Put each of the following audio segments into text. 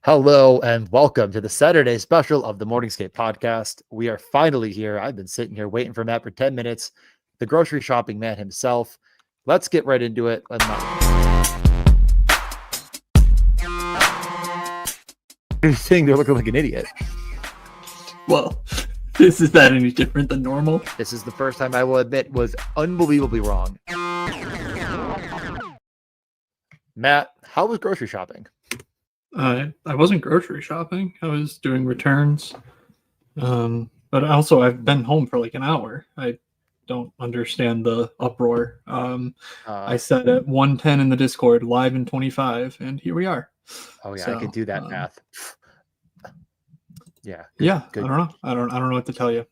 Hello and welcome to the Saturday special of the Morningscape podcast. We are finally here. I've been sitting here waiting for Matt for 10 minutes, the grocery shopping man himself. Let's get right into it. You're sitting there looking like an idiot. Well, is that any different than normal? This is the first time I will admit was unbelievably wrong. Matt, how was grocery shopping? I wasn't grocery shopping. I was doing returns. But also I've been home for like an hour. I don't understand the uproar. I said at 1:10 in the Discord, live in 25, and here we are. Oh yeah, so, I could do that math. Yeah. Good. I don't know what to tell you.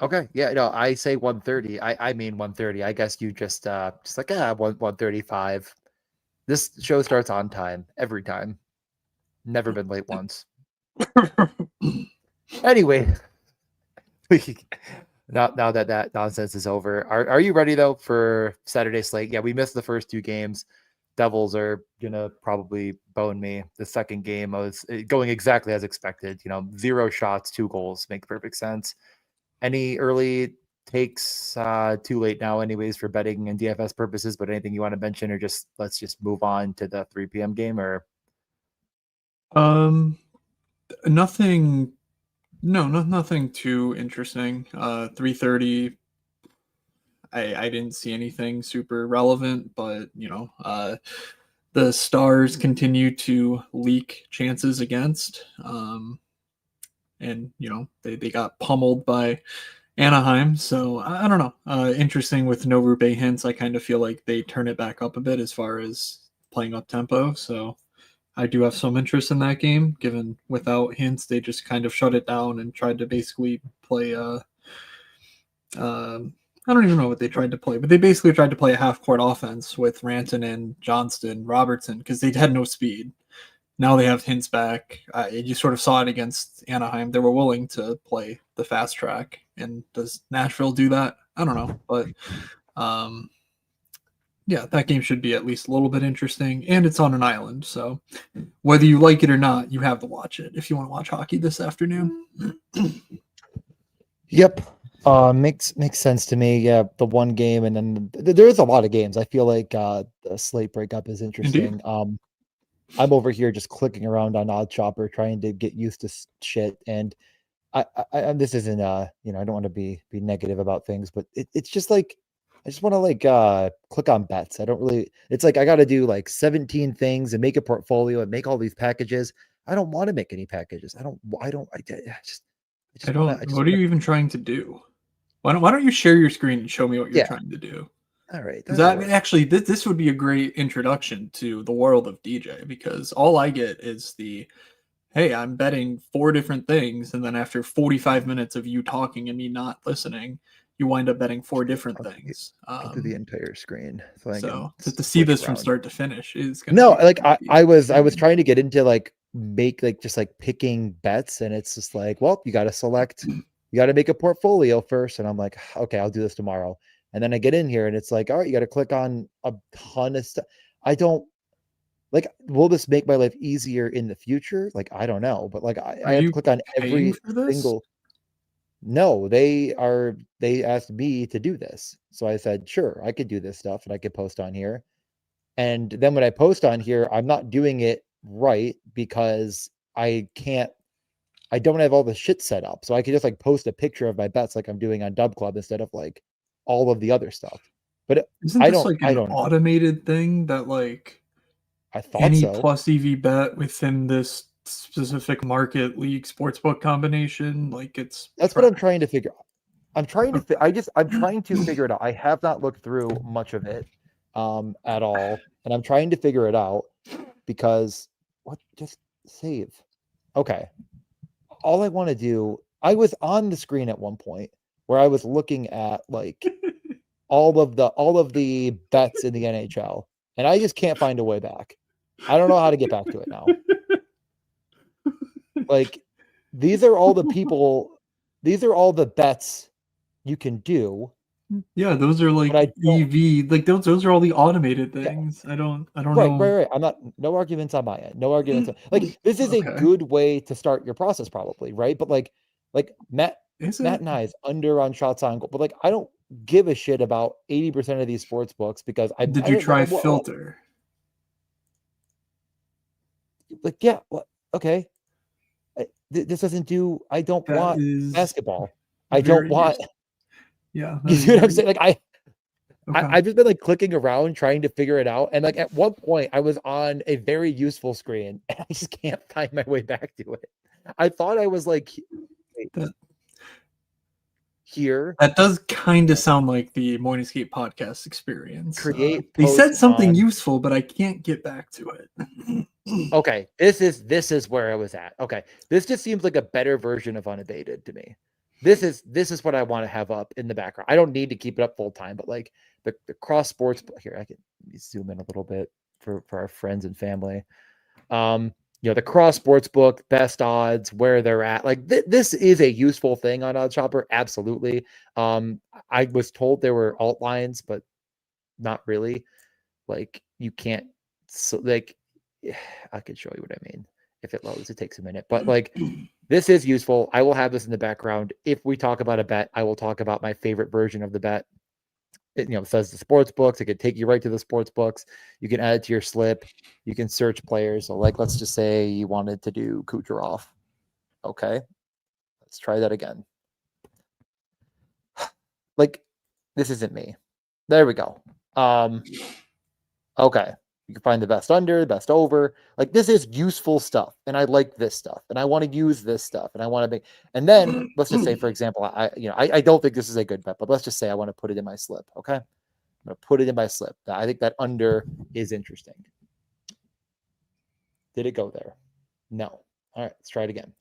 Okay. Yeah. No, I say 1:30. I mean 1:30. I guess you just like 1:35. This show starts on time every time. Never been late once. Anyway, now that nonsense is over, are you ready though for Saturday slate? Yeah, we missed the first two games. Devils are gonna probably bone me. The second game was going exactly as expected. 0 shots, 2 goals, make perfect sense. Any early takes? Too late now, anyways, for betting and DFS purposes. But anything you want to mention, or let's just move on to the 3 p.m. game, or nothing. No, nothing too interesting. 3:30. I didn't see anything super relevant, but the Stars continue to leak chances against, and they got pummeled by Anaheim. So I don't know. Interesting with no Rupe hints. I kind of feel like they turn it back up a bit as far as playing up tempo. So I do have some interest in that game, given without hints, they just kind of shut it down and tried to basically play I don't even know what they tried to play, but they basically tried to play a half-court offense with Rantanen, Johnston, Robertson, because they had no speed. Now they have hints back. You sort of saw it against Anaheim. They were willing to play the fast track. And does Nashville do that? I don't know. But yeah, that game should be at least a little bit interesting. And it's on an island. So whether you like it or not, you have to watch it if you want to watch hockey this afternoon. Yep. Makes sense to me. Yeah, the one game, and then there's a lot of games. I feel like the slate breakup is interesting. Indeed. I'm over here just clicking around on Odd Chopper, trying to get used to shit. And I this isn't I don't want to be negative about things, but it's just like I just want to like click on bets. I don't really. It's like I got to do like 17 things and make a portfolio and make all these packages. I don't want to make any packages. What are you even trying to do? Why don't you share your screen and show me what you're trying to do? All right. Actually, this would be a great introduction to the world of DJ, because all I get is hey, I'm betting 4 different things, and then after 45 minutes of you talking and me not listening, you wind up betting 4 different things. Through the entire screen. So to see this from start to finish is I was trying to get into like make like just like picking bets, and it's just like, well, you got to select. You got to make a portfolio first. And I'm like, okay, I'll do this tomorrow. And then I get in here and it's like, all right, you got to click on a ton of stuff. I don't like, will this make my life easier in the future? Like, I don't know, but like, I have to click on every single. No, they asked me to do this. So I said, sure, I could do this stuff and I could post on here. And then when I post on here, I'm not doing it right because I don't have all the shit set up. So I could just like post a picture of my bets like I'm doing on Dub Club instead of like all of the other stuff. But isn't this like an automated thing that like I thought any so. plus EV bet within this specific market league sportsbook combination, like that's what I'm trying to figure out. I'm trying to figure it out. I have not looked through much of it at all, and I'm trying to figure it out because just save. Okay. All I want to do, I was on the screen at one point where I was looking at like all of the bets in the NHL, and I just can't find a way back. I don't know how to get back to it now. Like, these are all the bets you can do, Yeah, those are But like I don't. EV, like those are all the automated Yeah, things. I don't right, know. right, right. I'm not. No arguments on my end. No arguments. Like this is a Okay. good way to start your process, probably, right? But like Is Matt it? and I is under on shots on goal, but like I don't give a shit about 80% of these sports books because Did I you didn't like try filter? like yeah, well, okay. This doesn't do. I don't That want is basketball. I don't very want. useful. Yeah, that You is see what I'm very saying? Like okay. I've just been like clicking around trying to figure it out, and like at one point I was on a very useful screen, and I just can't find my way back to it. I thought I was like wait, That here, that does kind of sound like the Morningscape podcast experience. create They said post something on. useful, but I can't get back to it. Okay, this is where I was at. Okay, this just seems like a better version of unabated to me. This is what I want to have up in the background. I don't need to keep it up full time, but like the cross sports here, I can let me zoom in a little bit for our friends and family. Um, the cross sports book, best odds, where they're at. Like this is a useful thing on Odd Shopper, absolutely. I was told there were alt lines, but not really. Like you can't. So like, I could show you what I mean if it loads. It takes a minute, but like this is useful. I will have this in the background. If we talk about a bet, I will talk about my favorite version of the bet. It says the sports books. It could take you right to the sports books. You can add it to your slip. You can search players. So like, let's just say you wanted to do Kucherov. Okay, let's try that again. Like, this isn't me. There we go. Okay. You can find the best under, the best over. Like this is useful stuff. And I like this stuff. And I want to use this stuff. And I want to make, and then let's just say, for example, I don't think this is a good bet, but let's just say I want to put it in my slip. Okay. I'm going to put it in my slip. I think that under is interesting. Did it go there? No. All right, let's try it again.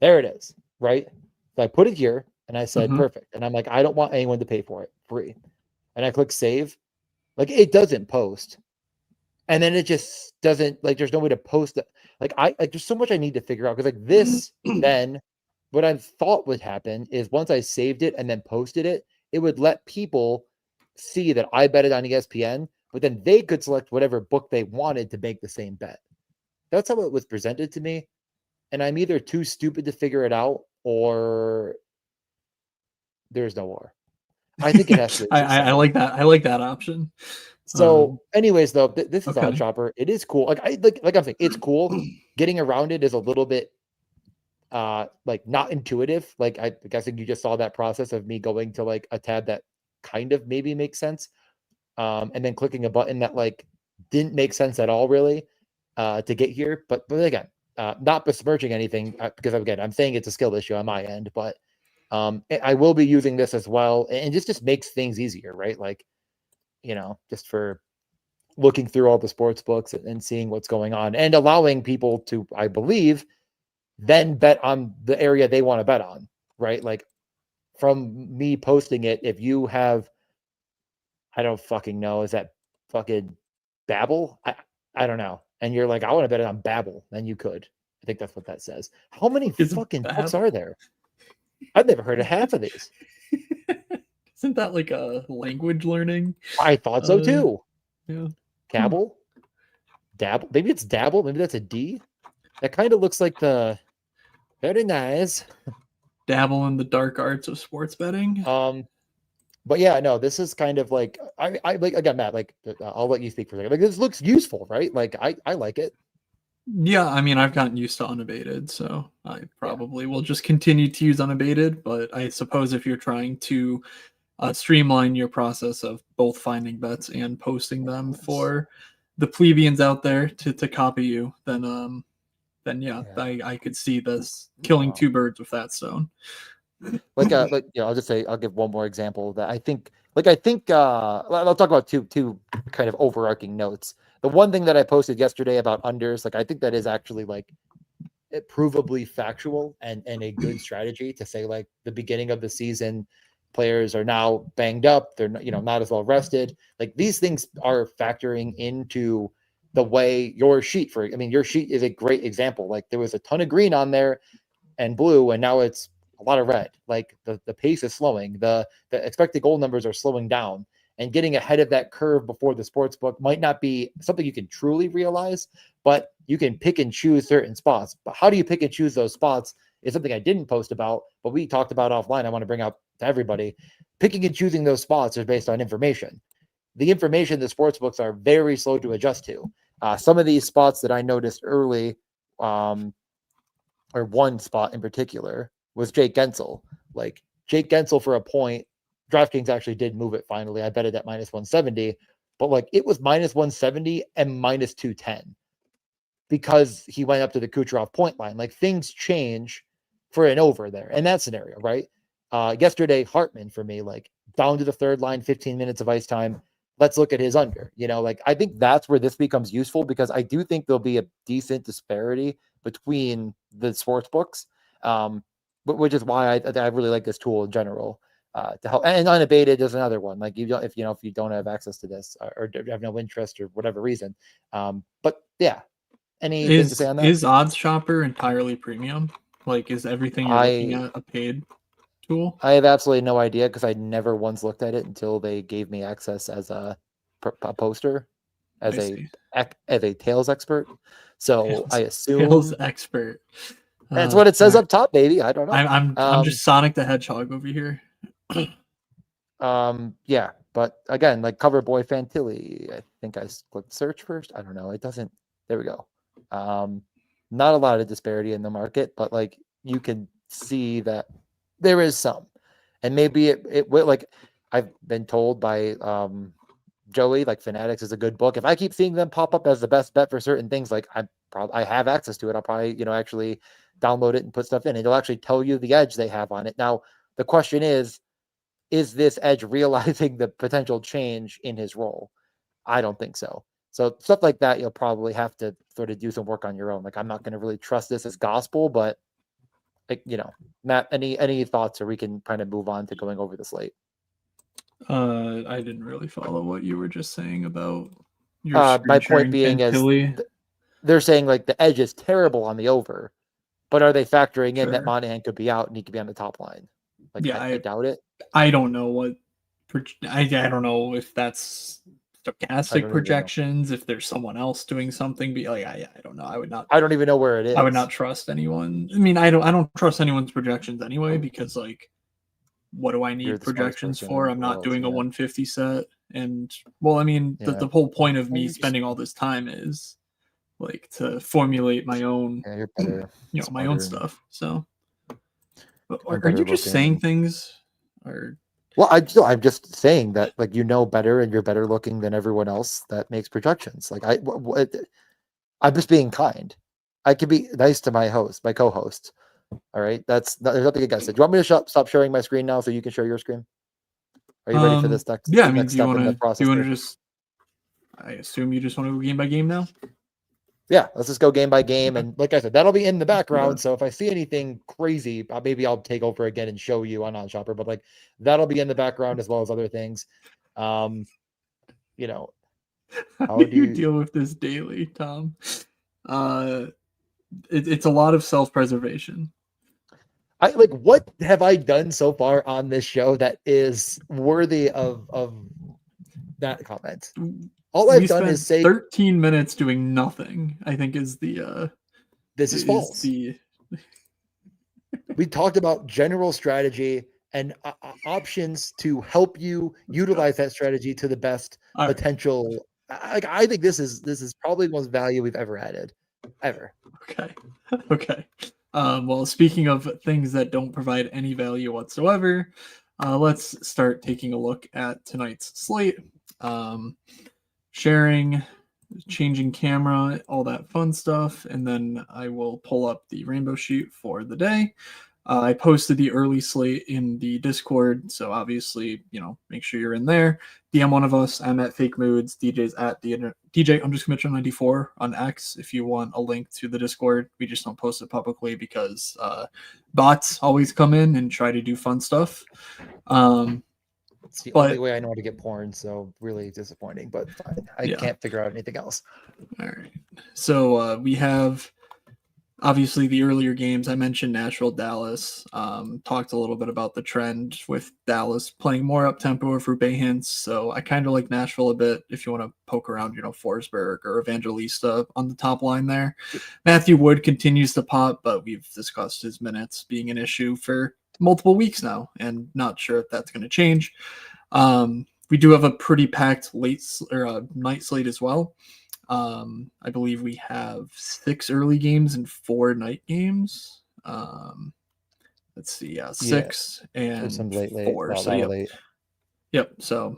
There it is, right? So I put it here and I said, Mhm. perfect. And I'm like, I don't want anyone to pay for it, free. And I click save. Like it doesn't post. And then it just doesn't, like, there's no way to post it. Like there's so much I need to figure out. Cause like this, then what I thought would happen is once I saved it and then posted it, it would let people see that I bet it on ESPN, but then they could select whatever book they wanted to make the same bet. That's how it was presented to me. And I'm either too stupid to figure it out or there's no or. I think it has to exist I somewhere. like that. I like that option. So, anyways, though, this is Odd Okay. Chopper. It is cool. Like I'm saying, it's cool. Getting around it is a little bit like not intuitive. Like I guessing you just saw that process of me going to like a tab that kind of maybe makes sense. And then clicking a button that like didn't make sense at all, really, to get here. But again, not besmirching anything because again, I'm saying it's a skill issue on my end, but I will be using this as well, and just makes things easier, right? Like just for looking through all the sports books and seeing what's going on and allowing people to, I believe, then bet on the area they want to bet on, right? Like from me posting it, if you have, I don't fucking know, is that fucking Babel? I don't know. And you're like, I want to bet it on Babel, then you could. I think that's what that says. How many Is fucking books Bab are there? I've never heard of half of these. Isn't that like a language learning? I thought so Uh, too. yeah. Cabble? Dabble? Maybe it's Dabble. Maybe that's a D. That kind of looks like the very nice. Dabble in the dark arts of sports betting. But yeah, no, this is kind of like I like again, Matt. Like, I'll let you speak for a second. Like, this looks useful, right? Like, I like it. Yeah, I mean, I've gotten used to unabated, so I Yeah, probably will just continue to use unabated. But I suppose if you're trying to streamline your process of both finding bets and posting them yes. for the plebeians out there to copy you, then yeah, Yeah. I could see this killing Oh. two birds with that stone. Like I'll just say I'll give one more example that I think I'll talk about two kind of overarching notes. The one thing that I posted yesterday about unders, like I think that is actually like provably factual and a good strategy to say like the beginning of the season players are now banged up, they're not as well rested. Like these things are factoring into the way your sheet your sheet is a great example. Like there was a ton of green on there and blue, and now it's a lot of red. Like the pace is slowing. The expected goal numbers are slowing down. And getting ahead of that curve before the sports book might not be something you can truly realize, but you can pick and choose certain spots. But how do you pick and choose those spots is something I didn't post about, but we talked about offline. I want to bring up to everybody. Picking and choosing those spots is based on information. The information the sports books are very slow to adjust to. Some of these spots that I noticed early, or one spot in particular, was Jake Gensel. Like Jake Gensel for a point, DraftKings actually did move it finally. I bet it at minus 170, but like it was minus 170 and minus 210 because he went up to the Kucherov point line. Like things change for an over there in that scenario, right? Yesterday, Hartman for me, like down to the third line, 15 minutes of ice time. Let's look at his under. Like I think that's where this becomes useful because I do think there'll be a decent disparity between the sports books, which is why I really like this tool in general. To help, and unabated is another one. Like if you don't have access to this or have no interest or whatever reason. But yeah, anything to say on that? Is Odds Shopper entirely premium? Like, is everything you're looking at a paid tool? I have absolutely no idea because I never once looked at it until they gave me access as a poster, as a Tails expert. So I assume Tails expert. That's what it says up top, baby. I don't know. I'm just Sonic the Hedgehog over here. Yeah, but again, like Cover Boy Fantilli, I think I clicked search first. I don't know. It doesn't. There we go. Not a lot of disparity in the market, but like you can see that there is some, and maybe it will. Like I've been told by Joey, like Fanatics is a good book. If I keep seeing them pop up as the best bet for certain things, like I have access to it. I'll probably actually download it and put stuff in. It'll actually tell you the edge they have on it. Now the question is this edge realizing the potential change in his role? I don't think so. So stuff like that, you'll probably have to sort of do some work on your own. Like I'm not going to really trust this as gospel, but like, Matt, any thoughts, or we can kind of move on to going over the slate? I didn't really follow what you were just saying about your my point being is they're saying like the edge is terrible on the over, but are they factoring in that Monahan could be out and he could be on the top line? Like, yeah, I doubt it. I don't know what I don't know if that's stochastic projections, if there's someone else doing something. But like, I don't know. I don't even know where it is. I would not trust anyone. I mean, I don't trust anyone's projections anyway, because like, what do I need projections for? I'm not doing a 150 set. And well, I mean, the whole point of me spending all this time is like to formulate my own, my own stuff. So, are you just saying things, or? Well, I'm just saying that, like, better, and you're better looking than everyone else that makes projections. Like I'm just being kind. I could be nice to my co-host. All right, there's nothing against it. Do you want me to stop sharing my screen now so you can share your screen? Are you ready for this next? Yeah, I mean, do you want to just? I assume you just want to go game by game now. Yeah, let's just go game by game, and like I said, that'll be in the background. So if I see anything crazy, maybe I'll take over again and show you on Shopper. But like that'll be in the background as well as other things. How do you deal with this daily, Tom? It's a lot of self-preservation. What have I done so far on this show that is worthy of that comment? All I've done is say 13 minutes doing nothing. I think is the this is false. We talked about general strategy and options to help you utilize that strategy to the best potential. I think this is probably the most value we've ever added, ever. Okay. Well, speaking of things that don't provide any value whatsoever, let's start taking a look at tonight's slate. Sharing, changing camera, all that fun stuff, and then I will pull up the rainbow sheet for the day. I posted the early slate in the Discord, so obviously, make sure you're in there. DM one of us. I'm at Fake Moods. DJ's at DJ_Mitchell94 on X. If you want a link to the Discord, we just don't post it publicly because bots always come in and try to do fun stuff. It's the only way I know how to get porn, so really disappointing, but fine. I can't figure out anything else. All right. So we have obviously the earlier games I mentioned, Nashville, Dallas, talked a little bit about the trend with Dallas playing more up tempo with Rupe Hintz. So I kind of like Nashville a bit if you want to poke around, Forsberg or Evangelista on the top line there. Matthew Wood continues to pop, but we've discussed his minutes being an issue for multiple weeks now, and not sure if that's going to change. We do have a pretty packed night slate as well. I believe we have 6 early games and 4 night games. Let's see, yeah, Yeah, 6 there's and some late, 4. a So lot of yep, late. yep. So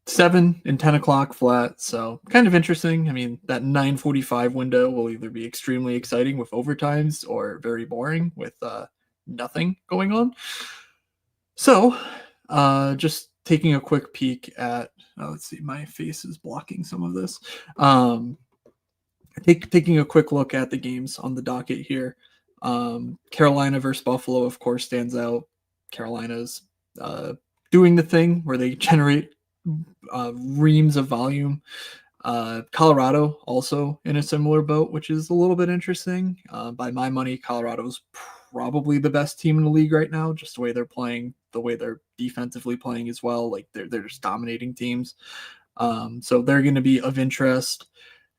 7 and 10 o'clock flat. So kind of interesting. I mean, that 9:45 window will either be extremely exciting with overtimes or very boring with nothing going on. So just taking a quick peek at. Let's see, my face is blocking some of this. Taking a quick look at the games on the docket here. Carolina versus Buffalo, of course, stands out. Carolina's doing the thing where they generate reams of volume. Colorado also in a similar boat, which is a little bit interesting. By my money, Colorado's probably the best team in the league right now, just the way they're playing, the way they're defensively playing as well. Like they're just dominating teams. So they're going to be of interest.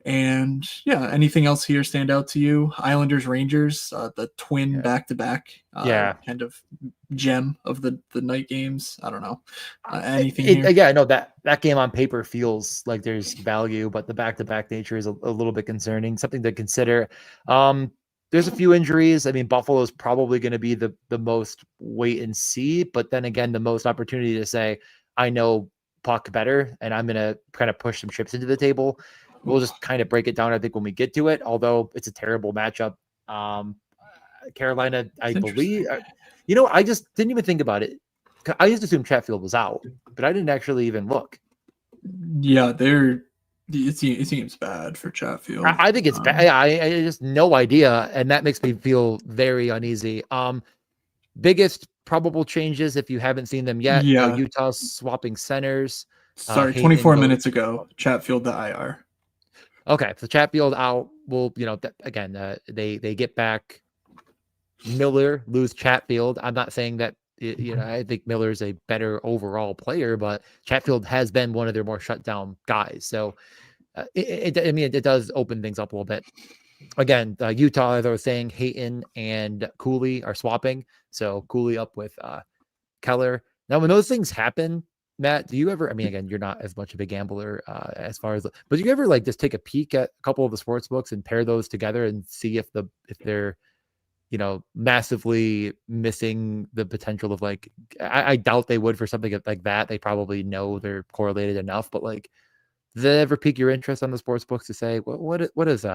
And yeah, anything else here stand out to you? Islanders, Rangers, the twin back-to-back Yeah. kind of gem of the night games. I don't know. Anything here? Yeah, I know that game on paper feels like there's value, but the back-to-back nature is a little bit concerning. Something to consider. There's a few injuries. I mean, Buffalo's probably going to be the most wait and see, but then again, the most opportunity to say, I know puck better, and I'm going to kind of push some chips into the table. We'll just kind of break it down, I think, when we get to it, although it's a terrible matchup. Carolina, I believe, I just didn't even think about it. I just assumed Chatfield was out, but I didn't actually even look. Yeah, it seems bad for Chatfield. I think it's bad. I just no idea, and that makes me feel very uneasy. Biggest probable changes, if you haven't seen them yet, Utah swapping centers. Sorry, 24 minutes ago, Chatfield to IR. Okay, so Chatfield out. Well, again, they get back Miller, lose Chatfield. I'm not saying that, I think Miller's a better overall player, but Chatfield has been one of their more shut down guys. So, it does open things up a little bit. Again, Utah, as I was saying, Hayton and Cooley are swapping. So Cooley up with Keller. Now, when those things happen, Matt, do you ever, again, you're not as much of a gambler as far as, but do you ever just take a peek at a couple of the sports books and pair those together and see if they're, massively missing the potential of I doubt they would for something like that. They probably know they're correlated enough, but does that ever pique your interest on the sports books to say, what is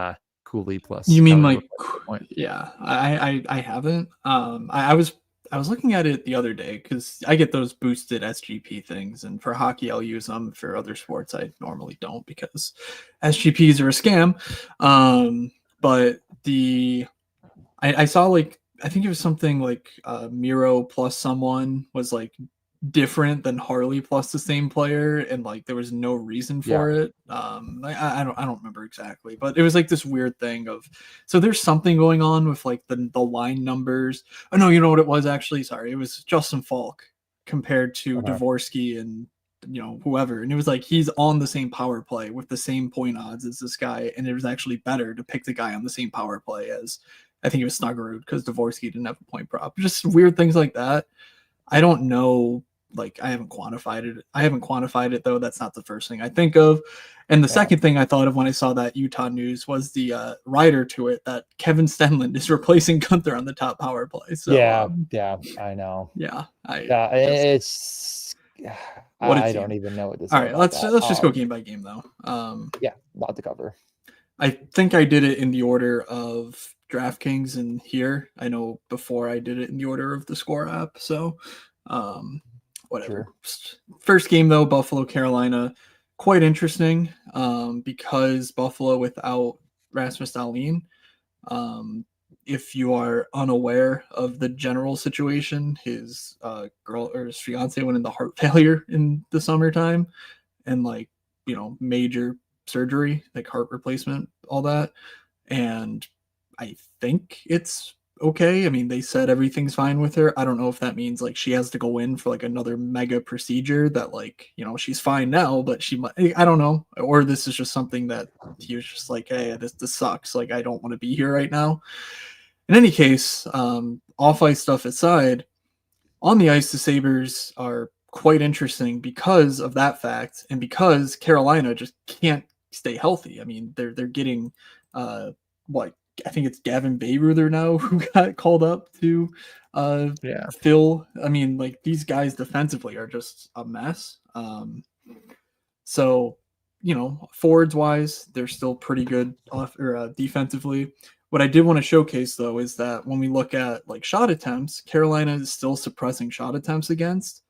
Cooley plus? You mean Keller yeah, I haven't. I was looking at it the other day because I get those boosted SGP things, and for hockey I'll use them. For other sports I normally don't because SGPs are a scam. But I saw I think it was something like Miro plus someone was different than Harley plus the same player, and there was no reason for it. I don't remember exactly, but it was this weird thing of, so there's something going on with the line numbers. Oh no, you know what it was actually? Sorry, it was Justin Falk compared to Dvorsky and whoever, and it was he's on the same power play with the same point odds as this guy, and it was actually better to pick the guy on the same power play as, I think it was Snuggerud, because Dvorsky didn't have a point prop. Just weird things like that. I don't know. I haven't quantified it though. That's not the first thing I think of. And the second thing I thought of when I saw that Utah news was the rider to it that Kevin Stenlund is replacing Gunther on the top power play. So I know. It's I don't even know what to say. All right, let's just go game by game though. A lot to cover. I think I did it in the order of DraftKings and here. I know before I did it in the order of the Score app. So whatever. Sure. First game though, Buffalo, Carolina, quite interesting because Buffalo without Rasmus Dahlin. If you are unaware of the general situation, his girl or his fiance went into heart failure in the summertime, and major surgery, heart replacement, all that, and I think it's okay. I mean, they said everything's fine with her. I don't know if that means like she has to go in for like another mega procedure that like, she's fine now, but she might, I don't know. Or this is just something that he was just like, hey, this sucks. Like, I don't want to be here right now. In any case, off ice stuff aside, on the ice, the Sabres are quite interesting because of that fact, and because Carolina just can't stay healthy. I mean, they're getting what I think it's Gavin Bayreuther now who got called up to Yeah. fill. I mean, like these guys defensively are just a mess. So forwards wise, they're still pretty good off or defensively. What I did want to showcase though is that when we look at like shot attempts, Carolina is still suppressing shot attempts against,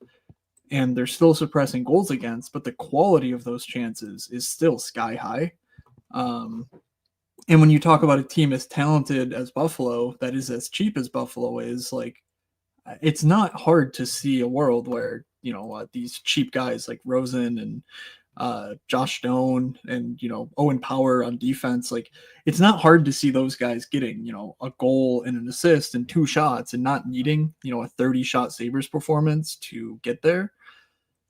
and they're still suppressing goals against, but the quality of those chances is still sky high. Um, and when you talk about a team as talented as Buffalo, that is as cheap as Buffalo is, like it's not hard to see a world where these cheap guys like Rosen and Josh Stone and Owen Power on defense, like it's not hard to see those guys getting a goal and an assist and two shots and not needing a 30 shot Sabres performance to get there.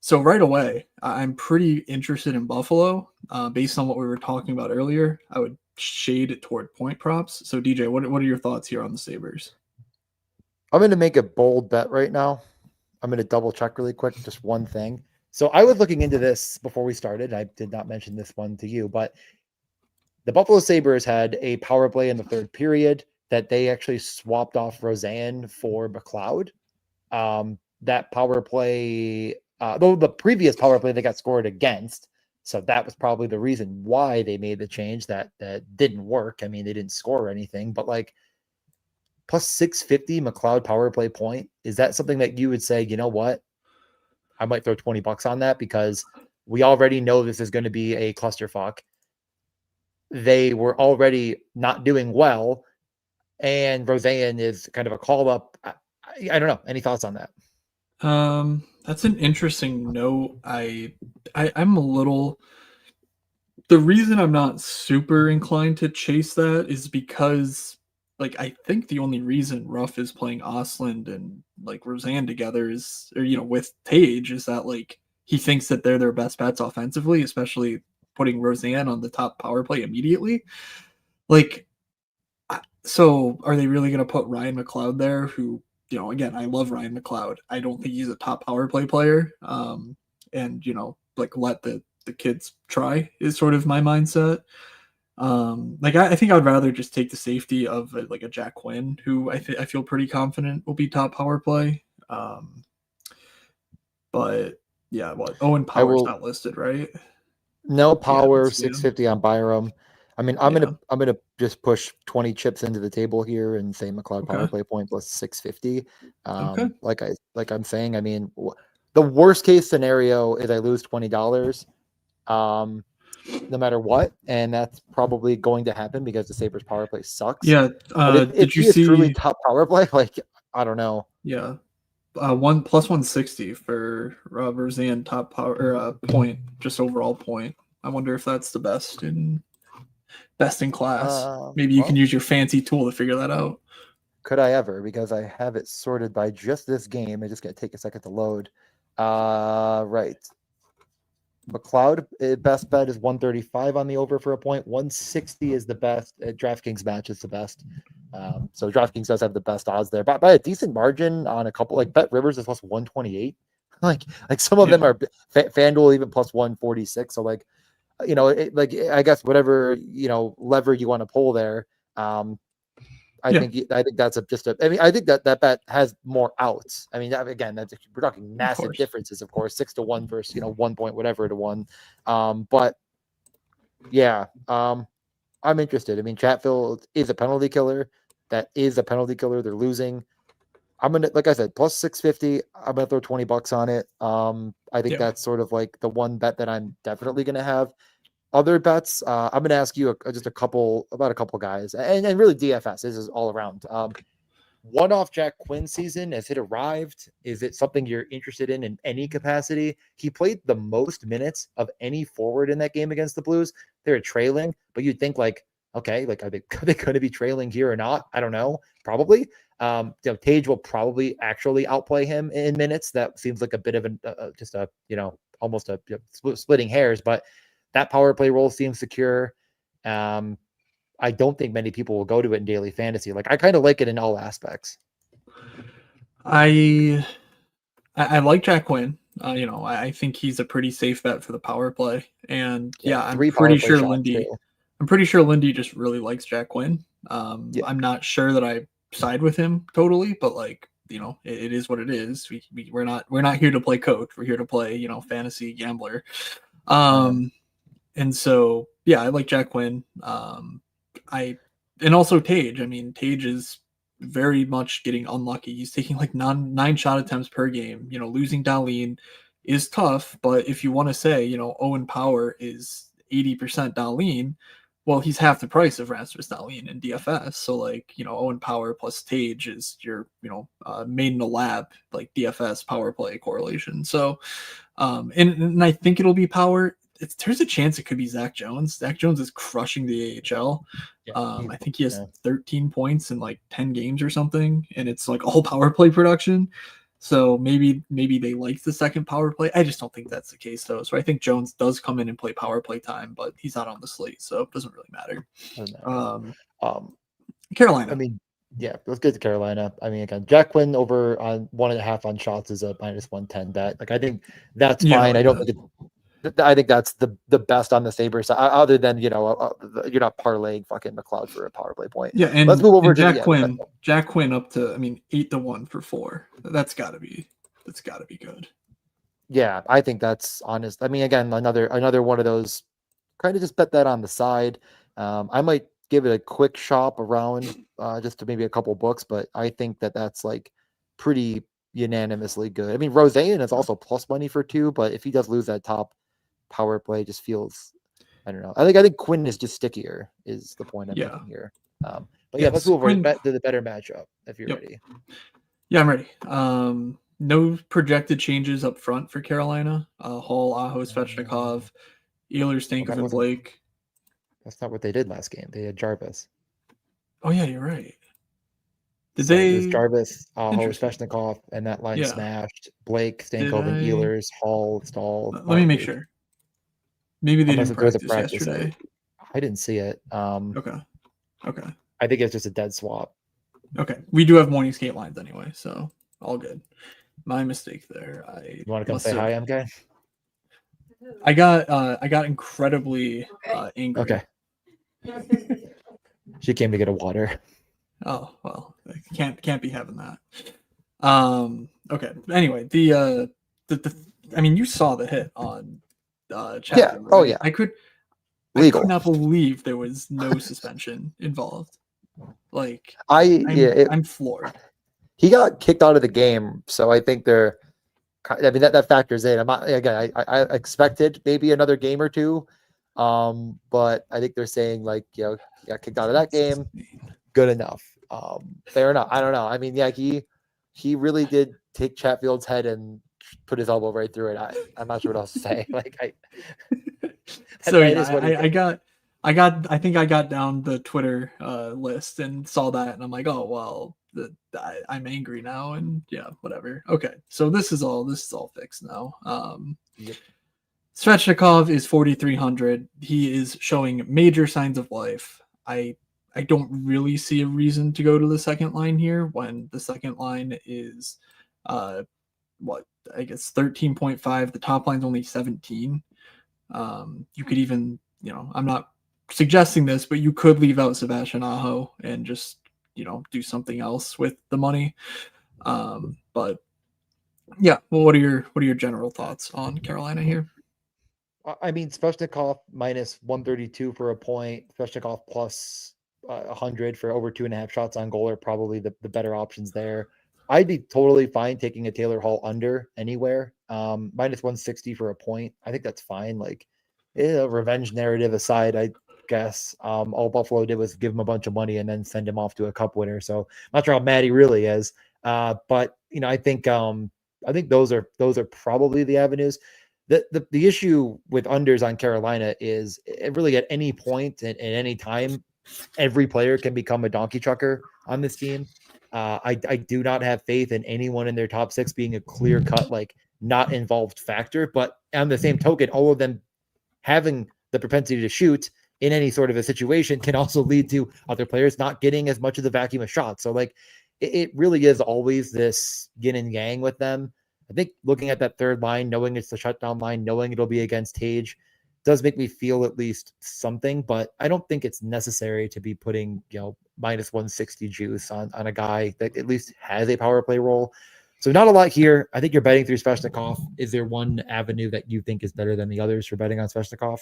So right away, I'm pretty interested in Buffalo. Based on what we were talking about earlier, I would shade it toward point props. So DJ, what are your thoughts here on the Sabres? I'm going to make a bold bet right now. I'm going to double check really quick, just one thing. So I was looking into this before we started. I did not mention this one to you, but the Buffalo Sabres had a power play in the third period that they actually swapped off Roseanne for McLeod. That power play, though the previous power play they got scored against, so that was probably the reason why they made the change. That didn't work. I mean, they didn't score anything, but like plus 650 McLeod power play point, is that something that you would say, you know what, I might throw $20 on that because we already know this is going to be a clusterfuck. They were already not doing well, and Roseanne is kind of a call up. I don't know. Any thoughts on that? That's an interesting note. I'm a little. The reason I'm not super inclined to chase that is because, like, I think the only reason Ruff is playing Osland and like Roseanne together is, or with Tage, is that like he thinks that they're their best bets offensively, especially putting Roseanne on the top power play immediately. Like, so are they really going to put Ryan McLeod there? Who, again, I love Ryan McLeod. I don't think he's a top power play player. And like let the kids try is sort of my mindset. Like I think I'd rather just take the safety of like a Jack Quinn, who I feel pretty confident will be top power play. But yeah, what Owen Power's not listed, right? No Yeah, I don't power, see him. 650 on Byram. I mean, Yeah. I'm gonna just push 20 chips into the table here and say McLeod power Okay. play point plus 650. Okay. Like I'm saying, I mean, the worst case scenario is I lose $20, no matter what, and that's probably going to happen because the Sabres power play sucks. Yeah. But if Did you he is truly see? top power play, like I don't know. Yeah. One plus 160 for Roseanne top power or point, just overall point. I wonder if that's the best in class. Maybe you can Well, use your fancy tool to figure that out. could I ever? Because I have it sorted by just this game. I just got to take a second to load. Right. McLeod, best bet is 135 on the over for a point. 160 is the best. DraftKings match is the best. So DraftKings does have the best odds there, but by a decent margin on a couple. Like Bet Rivers is plus 128. like some of them Yeah. are FanDuel even plus 146. So like I guess whatever lever you want to pull there. I Yeah. think that's I mean, I think that bet has more outs. I mean, again, we're talking Of massive course. differences, of course, 6-1 versus 1 point whatever to 1. But yeah, I'm interested. I mean, Chatfield is a penalty killer. That is a penalty killer. They're losing. I'm gonna, like I said, plus 650. I'm gonna throw $20 on it. I think Yeah. that's sort of like the one bet that I'm definitely gonna have. Other bets, I'm going to ask you just a couple guys, and really DFS. This is all around. One-off Jack Quinn season, has it arrived? Is it something you're interested in any capacity? He played the most minutes of any forward in that game against the Blues. They were trailing, but you'd think like Okay, like are they going to be trailing here or not? I don't know. Probably. Tage will probably actually outplay him in minutes. That seems like a bit of just a almost a splitting hairs, but that power play role seems secure. I don't think many people will go to it in daily fantasy. Like I kind of like it in all aspects. I like Jack Quinn. I think he's a pretty safe bet for the power play. And yeah, I'm 3 power pretty play sure shots Lindy. too. I'm pretty sure Lindy just really likes Jack Quinn. Yeah. I'm not sure that I side with him totally, but like it is what it is. We're not here to play coach. We're here to play fantasy gambler. And so yeah, I like Jack Quinn. And also Tage. I mean, Tage is very much getting unlucky. He's taking like nine shot attempts per game. Losing Darlene is tough, but if you want to say, Owen Power is 80% Darlene, well, he's half the price of Rasmus Dahlin in DFS. So like, Owen Power plus Tage is your, made in a lab, like DFS power play correlation. So, and I think it'll be Power. There's a chance it could be Zach Jones. Zach Jones is crushing the AHL. I think he has 13 points in like 10 games or something, and it's like all power play production. So maybe they like the second power play. I just don't think that's the case though. So I think Jones does come in and play power play time, but he's not on the slate, so it doesn't really matter. Carolina. I mean, yeah, let's get to Carolina. I mean, again, Jack Quinn over on 1.5 on shots is a minus 110 bet. Like I think that's fine. I don't think I think that's the best on the Sabres side, other than you're not parlaying fucking McLeod for a power play point. Yeah, and let's move over to Jack Quinn. Jack Quinn up to 8-1 for 4. That's gotta be good. Yeah, I think that's honest. I mean, again, another one of those kind of just bet that on the side. I might give it a quick shop around just to maybe a couple books, but I think that's like pretty unanimously good. I mean, Roseanne is also plus money for 2, but if he does lose that top power play, just feels, I don't know. I think Quinn is just stickier is the point I'm making here. But yeah, let's move over to the better matchup if you're ready. Yeah, I'm ready. No projected changes up front for Carolina. Hall, Aho, Svechnikov, Ehlers, Stankoff, and Blake. That's not what they did last game. They had Jarvis. Oh yeah, you're right. Did they? Jarvis, Aho, Svechnikov, and that line smashed. Blake, Stankoff, and Ehlers, Hall, Stahl. Let me make sure. Maybe they didn't practice yesterday. I didn't see it. Okay. I think it's just a dead swap. Okay. We do have morning skate lines anyway, so all good. My mistake there. You want to come say hi, MK? I got incredibly angry. Okay. She came to get a water. Oh well, can't be having that. Okay. Anyway, the I mean, you saw the hit on chat. Yeah. Right? Oh yeah. I could not believe there was no suspension involved. Like I'm floored. He got kicked out of the game, so I think that factors in. I'm not, again, I expected maybe another game or two, but I think they're saying like he got kicked out of that game, good enough. Fair enough. I don't know. I mean, yeah, he really did take Chatfield's head and put his elbow right through it. I'm not sure what else to say. Like I think I got down the Twitter list and saw that, and I'm like, oh well, I'm angry now, and yeah, whatever. Okay, so this is all fixed now. Yep. Svechnikov is 4,300. He is showing major signs of life. I don't really see a reason to go to the second line here when the second line is I guess 13.5. The top line's only 17. You could even, I'm not suggesting this, but you could leave out Sebastian Aho and just, do something else with the money. But yeah, well, what are your general thoughts on Carolina here? I mean, Svechnikov minus 132 for a point, Svechnikov plus 100 for over 2.5 shots on goal are probably the better options there. I'd be totally fine taking a Taylor Hall under anywhere. Minus 160 for a point. I think that's fine. Like, revenge narrative aside, I guess all Buffalo did was give him a bunch of money and then send him off to a cup winner. So I'm not sure how mad he really is. But I think those are probably the avenues. The issue with unders on Carolina is really at any point at any time, every player can become a donkey trucker on this team. I do not have faith in anyone in their top 6 being a clear cut, like not involved factor. But on the same token, all of them having the propensity to shoot in any sort of a situation can also lead to other players not getting as much of the vacuum of shots. So like it really is always this yin and yang with them. I think looking at that third line, knowing it's the shutdown line, knowing it'll be against Tage does make me feel at least something, but I don't think it's necessary to be putting, minus 160 juice on a guy that at least has a power play role. So not a lot here. I think you're betting through Svechnikov. Is there one avenue that you think is better than the others for betting on Svechnikov?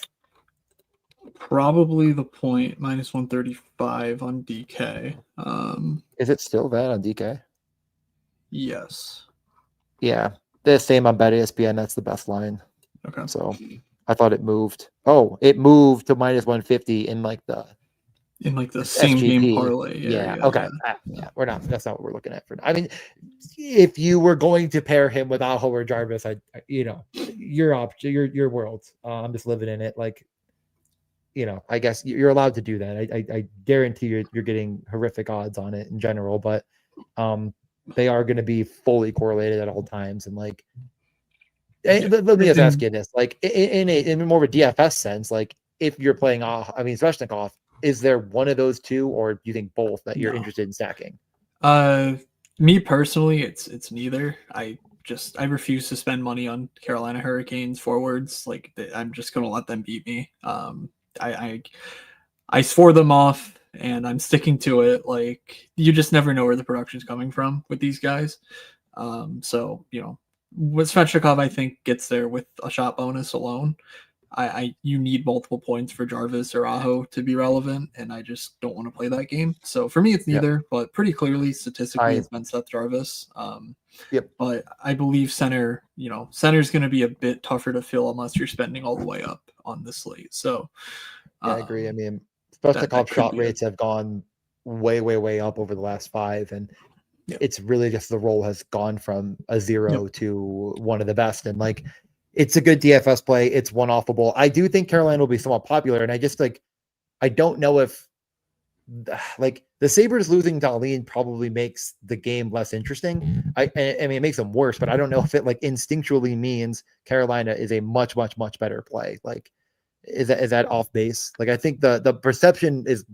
Probably the point, minus 135 on DK. Is it still that on DK? Yes. Yeah, the same on BetESPN. That's the best line. Okay. So I thought it moved. Oh, it moved to minus 150 in like the same SGP. game parlay. Yeah. Okay. Yeah. We're not. That's not what we're looking at for now. I mean, if you were going to pair him with Aho or Jarvis, your option, your world. I'm just living in it. Like, I guess you're allowed to do that. I guarantee you're getting horrific odds on it in general, but they are going to be fully correlated at all times. And like, let me just ask you this: like, in more of a DFS sense, like, if you're playing Svechnikov, is there one of those two, or do you think both that you're interested in stacking? Me personally, it's neither. I refuse to spend money on Carolina Hurricanes forwards. Like, I'm just gonna let them beat me. I swore them off, and I'm sticking to it. Like, you just never know where the production's coming from with these guys. So with Svechnikov, I think gets there with a shot bonus alone. You need multiple points for Jarvis or Aho to be relevant, and I just don't want to play that game. So for me, it's neither, but pretty clearly statistically, it's been Seth Jarvis. But I believe center's going to be a bit tougher to fill unless you're spending all the way up on the slate. So I agree. I mean, Svechnikov shot rates have gone way, way, way up over the last 5, and it's really just the role has gone from a 0 to one of the best. And like, it's a good DFS play. It's one-offable. I do think Carolina will be somewhat popular, and I just I don't know if like the Sabres losing Dahlin probably makes the game less interesting. I mean, it makes them worse, but I don't know if it like instinctually means Carolina is a much, much, much better play. Like, is that off base? Like, I think the perception is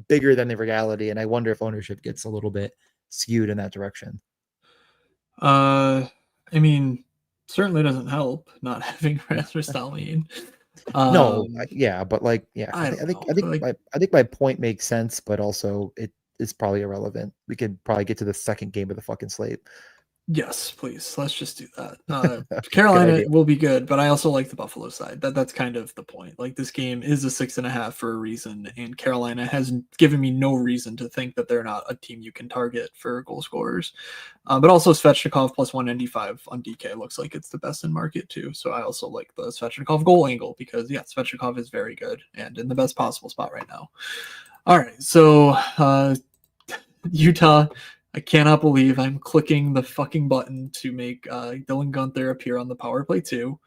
bigger than the reality, and I wonder if ownership gets a little bit skewed in that direction. I mean, certainly doesn't help not having Rasmus Dahlin. No, yeah, but like, yeah, I think my point makes sense, but also it is probably irrelevant. We could probably get to the second game of the fucking slate. Yes, please. Let's just do that. Carolina will be good, but I also like the Buffalo side. That's kind of the point. Like, this game is a 6.5 for a reason, and Carolina has given me no reason to think that they're not a team you can target for goal scorers. But also Svechnikov plus 195 on DK looks like it's the best in market too. So I also like the Svechnikov goal angle because Svechnikov is very good and in the best possible spot right now. All right, so Utah. I cannot believe I'm clicking the fucking button to make Dylan Guenther appear on the power play too.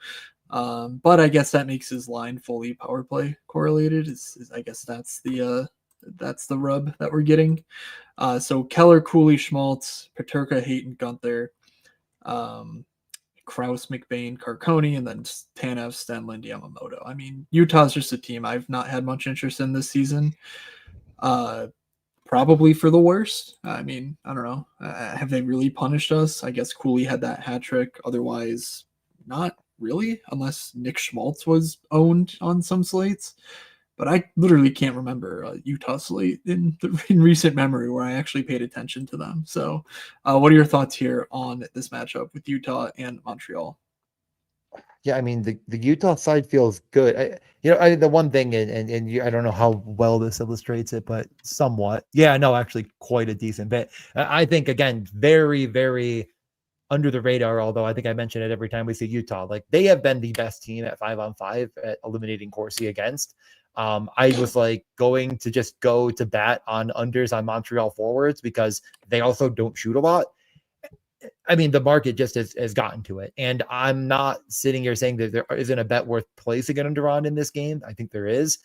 But I guess that makes his line fully power play correlated. I guess that's the rub that we're getting. So Keller, Cooley, Schmaltz, Peterka, Hayton, Guenther, Krause, McBain, Carconi, and then Tanev, Stenlund, Yamamoto. I mean, Utah's just a team I've not had much interest in this season. Probably for the worst. I mean, I don't know. Have they really punished us? I guess Cooley had that hat trick. Otherwise, not really, unless Nick Schmaltz was owned on some slates. But I literally can't remember a Utah slate in recent memory where I actually paid attention to them. So what are your thoughts here on this matchup with Utah and Montreal? Yeah, I mean, the Utah side feels good. The one thing, and I don't know how well this illustrates it, but somewhat. Yeah, no, actually quite a decent bit. I think, again, very, very under the radar, although I think I mention it every time we see Utah. Like, they have been the best team at 5-on-5 at eliminating Corsi against. I was like going to just go to bat on unders on Montreal forwards because they also don't shoot a lot. I mean, the market just has gotten to it. And I'm not sitting here saying that there isn't a bet worth placing an under on in this game. I think there is.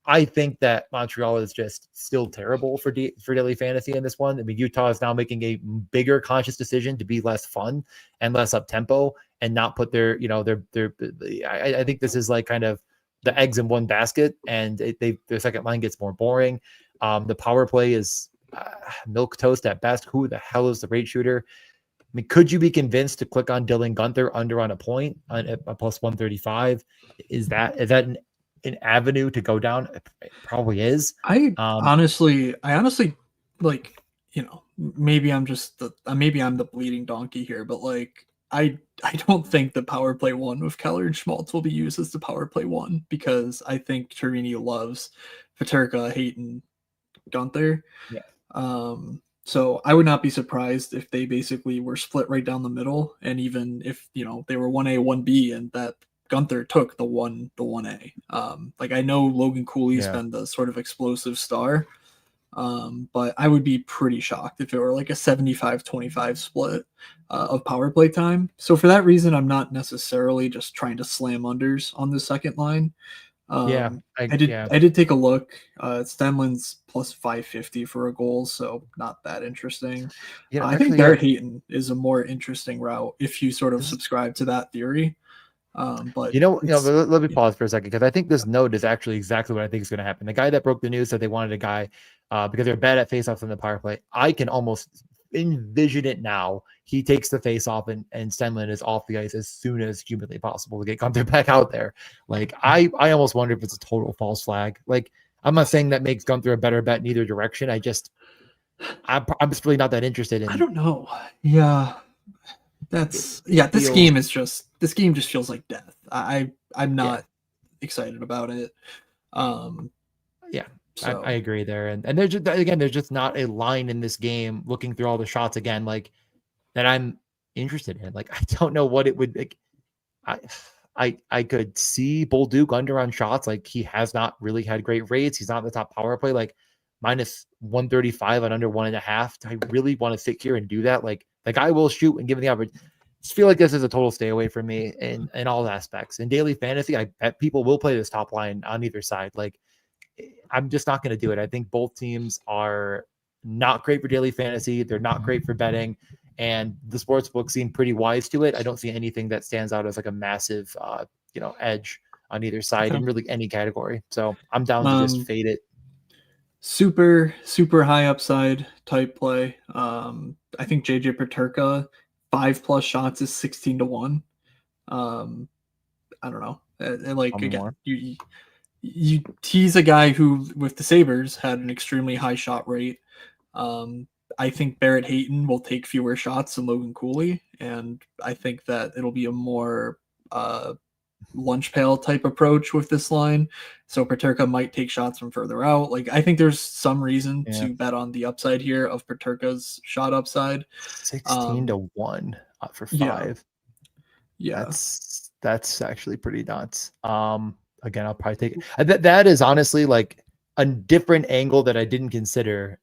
I think that Montreal is just still terrible for daily fantasy in this one. I mean, Utah is now making a bigger conscious decision to be less fun and less up tempo and not put their, I think this is like kind of the eggs in one basket, and their second line gets more boring. The power play is milk toast at best. Who the hell is the rate shooter? I mean, could you be convinced to click on Dylan Gunther under on a point on a plus 135? Is that an avenue to go down? It probably is. I honestly like, maybe I'm the bleeding donkey here, but like I don't think the power play one with Keller and Schmaltz will be used as the power play one, because I think Torini loves Peterka, Hayton, Gunther. Yeah. So I would not be surprised if they basically were split right down the middle, and even if they were 1A, 1B, and that Gunther took the 1A. Like, I know Logan Cooley's been the sort of explosive star, but I would be pretty shocked if it were like a 75-25 split of power play time. So for that reason, I'm not necessarily just trying to slam unders on the second line. I did take a look. Stenlund's plus 550 for a goal, so not that interesting. I think Barrett Hayton is a more interesting route if you sort of subscribe to that theory. But let me pause for a second, because I think this note is actually exactly what I think is going to happen. The guy that broke the news said they wanted a guy because they're bad at faceoffs in the power play. I can almost envision it now. He takes the face off and Stenlund is off the ice as soon as humanly possible to get Gunther back out there. Like, I almost wonder if it's a total false flag. Like, I'm not saying that makes Gunther a better bet in either direction. I'm just really not that interested in. I don't know. Yeah. This game just feels like death. I'm not excited about it. So. I agree there. And there's just not a line in this game, looking through all the shots again, like, that I'm interested in. Like, I don't know what it would like. I could see Bolduc under on shots. Like, he has not really had great rates. He's not in the top power play, like minus 135 on under 1.5. Do I really want to sit here and do that? Like, the guy will shoot and give him the average. Just feel like this is a total stay away from me in all aspects. In daily fantasy, I bet people will play this top line on either side. Like, I'm just not going to do it. I think both teams are not great for daily fantasy. They're not great for betting, and the sports book seem pretty wise to it. I don't see anything that stands out as like a massive, edge on either side in really any category. So I'm down to just fade it. Super, super high upside type play. I think JJ Peterka 5+ shots is 16-1. I don't know. Like, again, he's a guy who with the Sabres had an extremely high shot rate. I think Barrett Hayton will take fewer shots than Logan Cooley, and I think that it'll be a more lunch pail type approach with this line. So Peterka might take shots from further out. Like, I think there's some reason to bet on the upside here of Peterka's shot upside. 16-1 for 5. Yeah. That's actually pretty nuts. Again, I'll probably take it. That is honestly like a different angle that I didn't consider.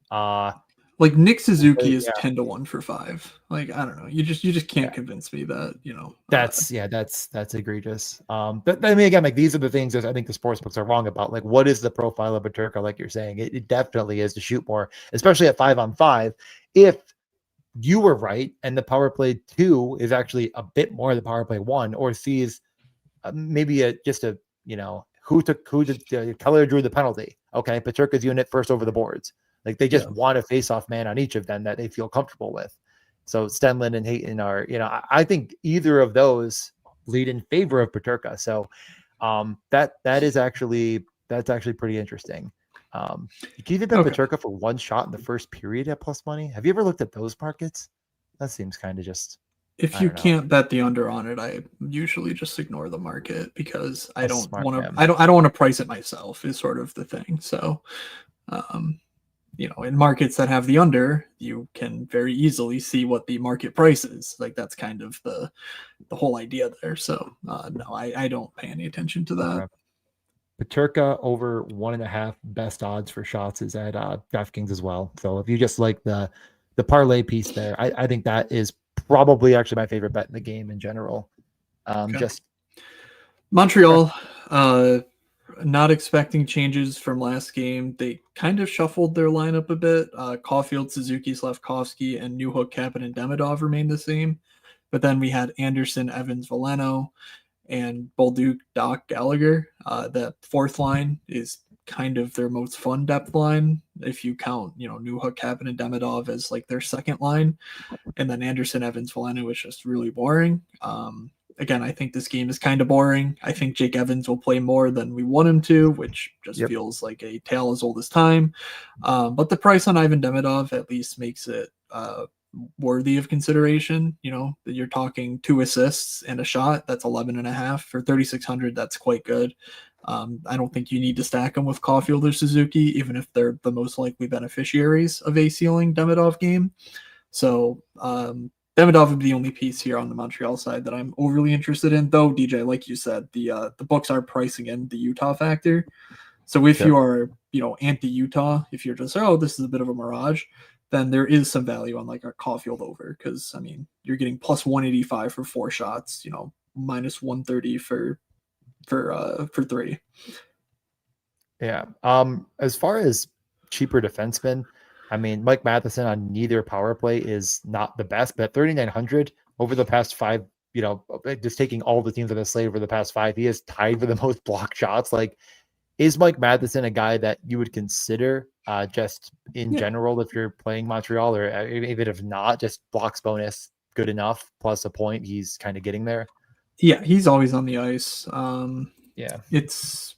Like, Nick Suzuki is 10-1 for 5. Like, I don't know. You just can't convince me that, that's egregious. But I mean, again, like, these are the things that I think the sports books are wrong about. Like, what is the profile of a Peterka? Like you're saying, it definitely is to shoot more, especially at 5-on-5. If you were right, and the power play 2 is actually a bit more the power play 1, or sees maybe who did Keller drew the penalty. Okay, Peterka's unit first over the boards. Like, they just want a face-off man on each of them that they feel comfortable with. So Stenlund and Hayton are, I think either of those lead in favor of Peterka. So that's actually pretty interesting. You can even bet Peterka for one shot in the first period at plus money. Have you ever looked at those markets? That seems kind of just. If you can't bet the under on it, I usually just ignore the market, because I don't want to. I don't want to price it myself. Is sort of the thing. So, in markets that have the under, you can very easily see what the market price is. Like, that's kind of the whole idea there. So, no, I don't pay any attention to that. Peterka over 1.5 best odds for shots is at DraftKings as well. So if you just like the parlay piece there, I think that is probably actually my favorite bet in the game in general. Just Montreal, Not expecting changes from last game. They kind of shuffled their lineup a bit. Caulfield, Suzuki, Slavkovsky, and Newhook, Kapanen, and Demidov remained the same. But then we had Anderson, Evans, Valeno, and Bolduc, Doc, Gallagher. That fourth line is kind of their most fun depth line if you count, Newhook, Kapanen, and Demidov as like their second line, and then Anderson, Evans, Valeno is just really boring. Again, I think this game is kind of boring. I think Jake Evans will play more than we want him to, which just feels like a tale as old as time. But the price on Ivan Demidov at least makes it worthy of consideration. You're talking 2 assists and a shot. That's 11.5 for 3,600. That's quite good. I don't think you need to stack them with Caulfield or Suzuki, even if they're the most likely beneficiaries of a ceiling Demidov game. So Demidov would be the only piece here on the Montreal side that I'm overly interested in, though, DJ, like you said, the books are pricing in the Utah factor. So if you are, anti-Utah, if you're just, this is a bit of a mirage, then there is some value on like a Caulfield over, because, I mean, you're getting plus 185 for 4 shots, minus 130 for 3. Yeah. As far as cheaper defensemen, I mean, Mike Matheson on neither power play is not the best, but 3,900 over the past 5, just taking all the teams on the slate over the past 5, he is tied for the most block shots. Like, is Mike Matheson a guy that you would consider just in general if you're playing Montreal, or even if not, just blocks bonus good enough plus a point? He's kind of getting there. Yeah, he's always on the ice. That's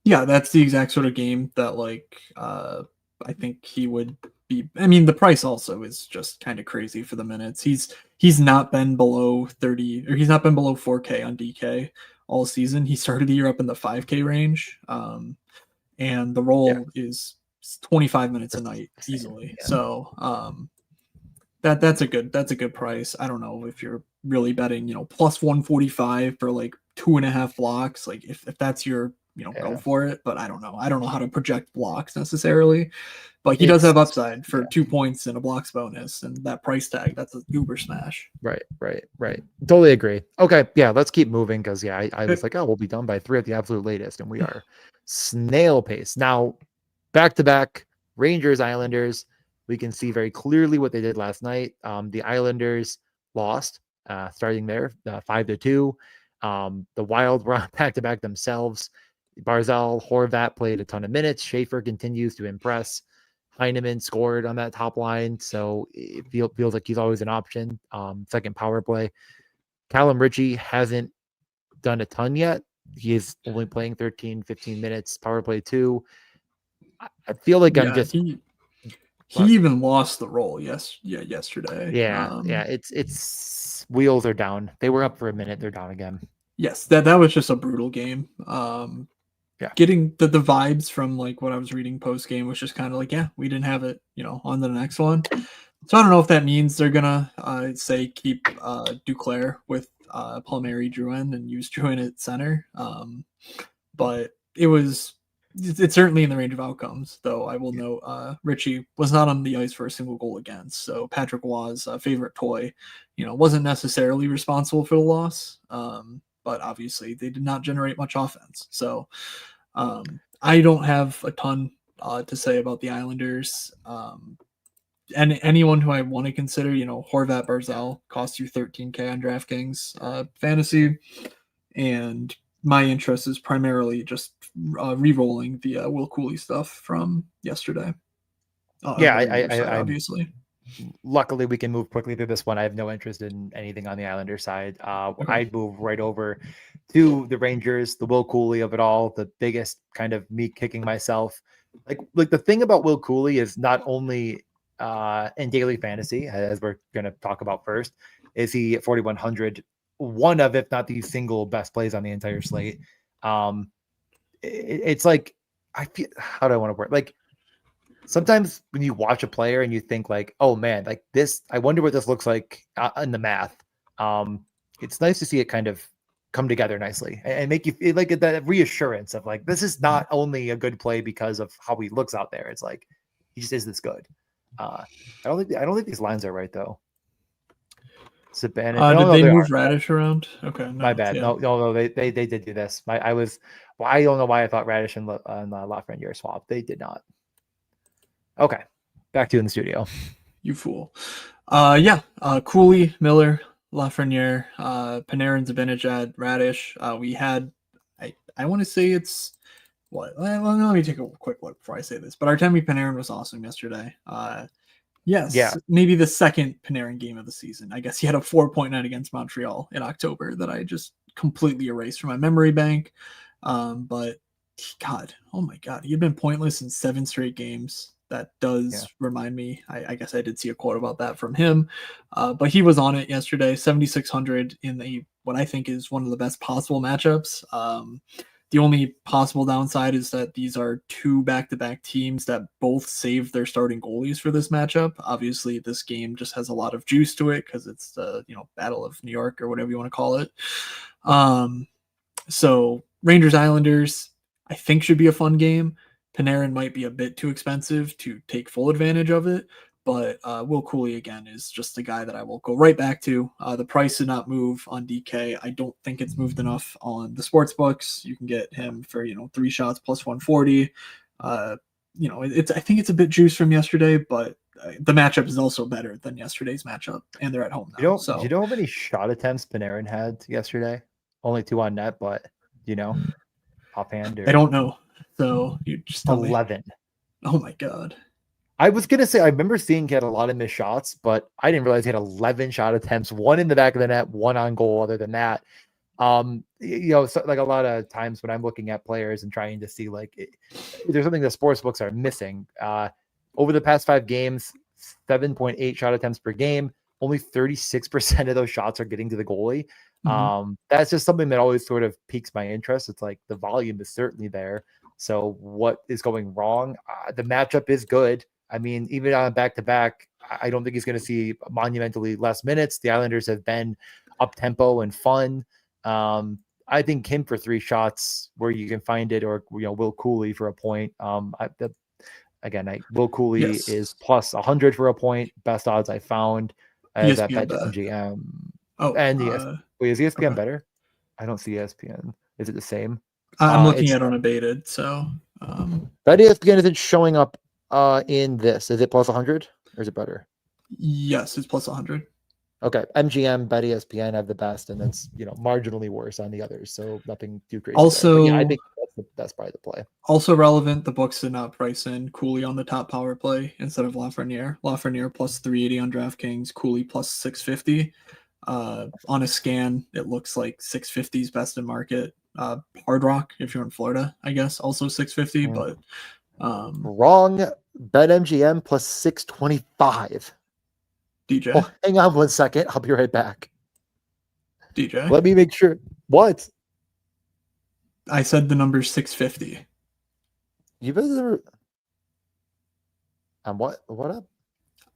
the exact sort of game that I think he would be. I mean, the price also is just kind of crazy for the minutes. He's not been below 30, or he's not been below 4K on DK all season. He started the year up in the 5K range, and the role is 25 minutes a night easily. Yeah. So that's a good price. I don't know if you're really betting, plus 145 for like 2.5 blocks. Like if that's your, go for it. But I don't know. I don't know how to project blocks necessarily. But he does have upside for 2 points and a blocks bonus, and that price tag, that's a uber smash. Right. Totally agree. Okay, yeah, let's keep moving, because I was like, we'll be done by 3 at the absolute latest, and we are snail pace. Now, back-to-back Rangers, Islanders, we can see very clearly what they did last night. The Islanders lost, starting there, 5-2. The Wild were on back-to-back themselves. Barzal, Horvat played a ton of minutes. Schaefer continues to impress. Heineman scored on that top line, so it feels like he's always an option. Second power play. Callum Ritchie hasn't done a ton yet. He is only playing 13, 15 minutes. Power play 2. I feel like I'm just... He even lost the role yesterday. Yeah. It's wheels are down. They were up for a minute. They're down again. Yes, that was just a brutal game. Getting the vibes from like what I was reading post game was just kind of like, we didn't have it, on to the next one. So I don't know if that means they're gonna say keep Duclair with Palmieri, Drouin, and use Drouin at center. But it's certainly in the range of outcomes, though I will note Ritchie was not on the ice for a single goal against. So Patrick Waugh's favorite toy, wasn't necessarily responsible for the loss. But obviously they did not generate much offense. So I don't have a ton to say about the Islanders. And anyone who I want to consider, Horvat, Barzal cost you 13K on DraftKings fantasy. And my interest is primarily just re-rolling the Will Cooley stuff from yesterday. I obviously. Luckily, we can move quickly through this one. I have no interest in anything on the Islander side. Okay. I'd move right over to the Rangers, the Will Cooley of it all, the biggest kind of me kicking myself. Like the thing about Will Cooley is not only in daily fantasy, as we're going to talk about first, is he at 4,100, one of, if not the single best plays on the entire slate. It's like, I feel, how do I want to word? Like, sometimes when you watch a player and you think like, oh man, like this, I wonder what this looks like in the math. It's nice to see it kind of come together nicely and make you feel like that reassurance of like, this is not only a good play because of how he looks out there. It's like, he just is this good. I don't think these lines are right though. Saban. Oh Did no, they they move are. Radish around? Okay, My no, bad. yeah, No. They did do this. Well, I don't know why I thought Radish and Lafreniere swapped. They did not. Okay, back to you in the studio. you fool. Yeah, Cooley, Miller, Lafreniere, Panarin, Zibanejad, Radish. We had, I want to say it's what? Let me take a quick look before I say this. But Artemi Panarin was awesome yesterday. Yes, Yeah, maybe the second Panarin game of the season. I guess he had a 4.9 against Montreal in October that I just completely erased from my memory bank. But God, oh my God, he had been pointless in 7 straight games. That yeah. does remind me. I guess I did see a quote about that from him. But he was on it yesterday, 7,600 in what I think is one of the best possible matchups. The only possible downside is that these are 2 back-to-back teams that both saved their starting goalies for this matchup. Obviously, this game just has a lot of juice to it because it's the Battle of New York or whatever you want to call it. So Rangers Islanders, I think should be a fun game. Panarin might be a bit too expensive to take full advantage of it, but Will Cooley again is just the guy that I will go right back to. The price did not move on DK. I don't think it's moved enough on the sports books. You can get him for 3 shots plus 140. I think it's a bit juice from yesterday, but the matchup is also better than yesterday's matchup, and they're at home now. Do you know how many shot attempts Panarin had yesterday? Only 2 on net, but offhand I or don't know. So you just tell me. 11. Oh my God. I was gonna say I remember seeing he had a lot of missed shots, but I didn't realize he had 11 shot attempts, 1 in the back of the net, 1 on goal. Other than that, so, like a lot of times when I'm looking at players and trying to see there's something the sports books are missing. Over the past 5 games, 7.8 shot attempts per game. Only 36% of those shots are getting to the goalie. That's just something that always sort of piques my interest. It's like the volume is certainly there. So what is going wrong? The matchup is good. I mean, even on back-to-back, I don't think he's going to see monumentally less minutes. The Islanders have been up-tempo and fun. I think him for 3 shots where you can find it, or Will Cooley for a point. Will Cooley Yes. is plus 100 for a point. Best odds I found. That ESPN bet bet. MGM. Oh, And wait, is ESPN okay. better? I don't see ESPN. Is it the same? I'm looking It's at unabated. So bet ESPN isn't showing up in this. Is it plus 100 or is it better? yes, it's plus 100. Okay, MGM, bet ESPN have the best, and that's marginally worse on the others, so nothing too crazy there. But yeah, I think that's probably the play. Also relevant, the books did not price in Cooley on the top power play instead of Lafreniere. Lafreniere plus 380 on DraftKings, Cooley plus 650. On a scan, it looks like 650 is best in market. Hard Rock, if you're in Florida, I guess, also 650, but wrong. Bet MGM plus 625. DJ. Oh, hang on 1 second. I'll be right back. DJ. Let me make sure. What? I said the number 650. You better. What up?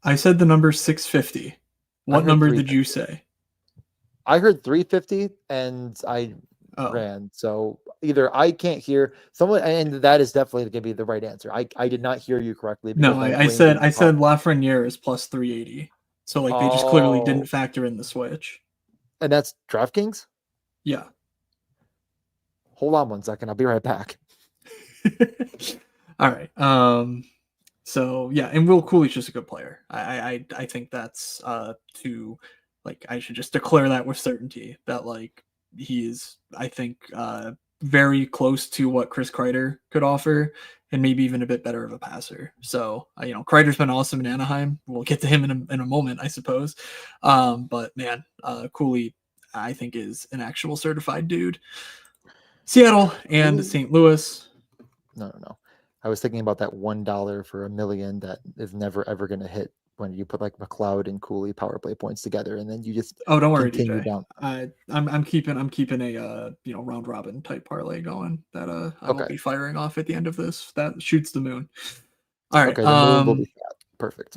I said the number 650. What number did you say? I heard 350 and I ran. So either I can't hear someone, and that is definitely going to be the right answer. I did not hear you correctly. No, I said Lafreniere is plus 380. So they just clearly didn't factor in the switch. And that's DraftKings? Yeah. Hold on 1 second. I'll be right back. All right. So yeah, and Will Cooley's just a good player. I think that's I should just declare that with certainty that he is, I think, very close to what Chris Kreider could offer, and maybe even a bit better of a passer. So Kreider's been awesome in Anaheim. We'll get to him in a moment, I suppose. But man, Cooley, I think, is an actual certified dude. Seattle and St. Louis. No. I was thinking about that $1 for $1 million that is never ever going to hit when you put McLeod and Cooley power play points together, and then you just don't worry, continue DJ. down. I'm keeping a round robin type parlay going that I will be firing off at the end of this. That shoots the moon. All right. Okay, the moon will be fat. Perfect.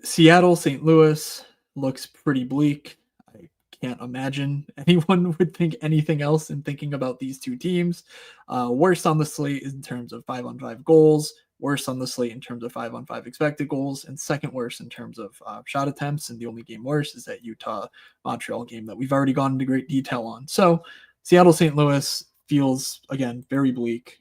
Seattle, St. Louis looks pretty bleak. I can't imagine anyone would think anything else in thinking about these two teams. Worst on the slate is in terms of 5-on-5 goals. worst on the slate in terms of 5-on-5 expected goals and second worst in terms of shot attempts. And the only game worse is that Utah Montreal game that we've already gone into great detail on. So Seattle St. Louis feels, again, very bleak.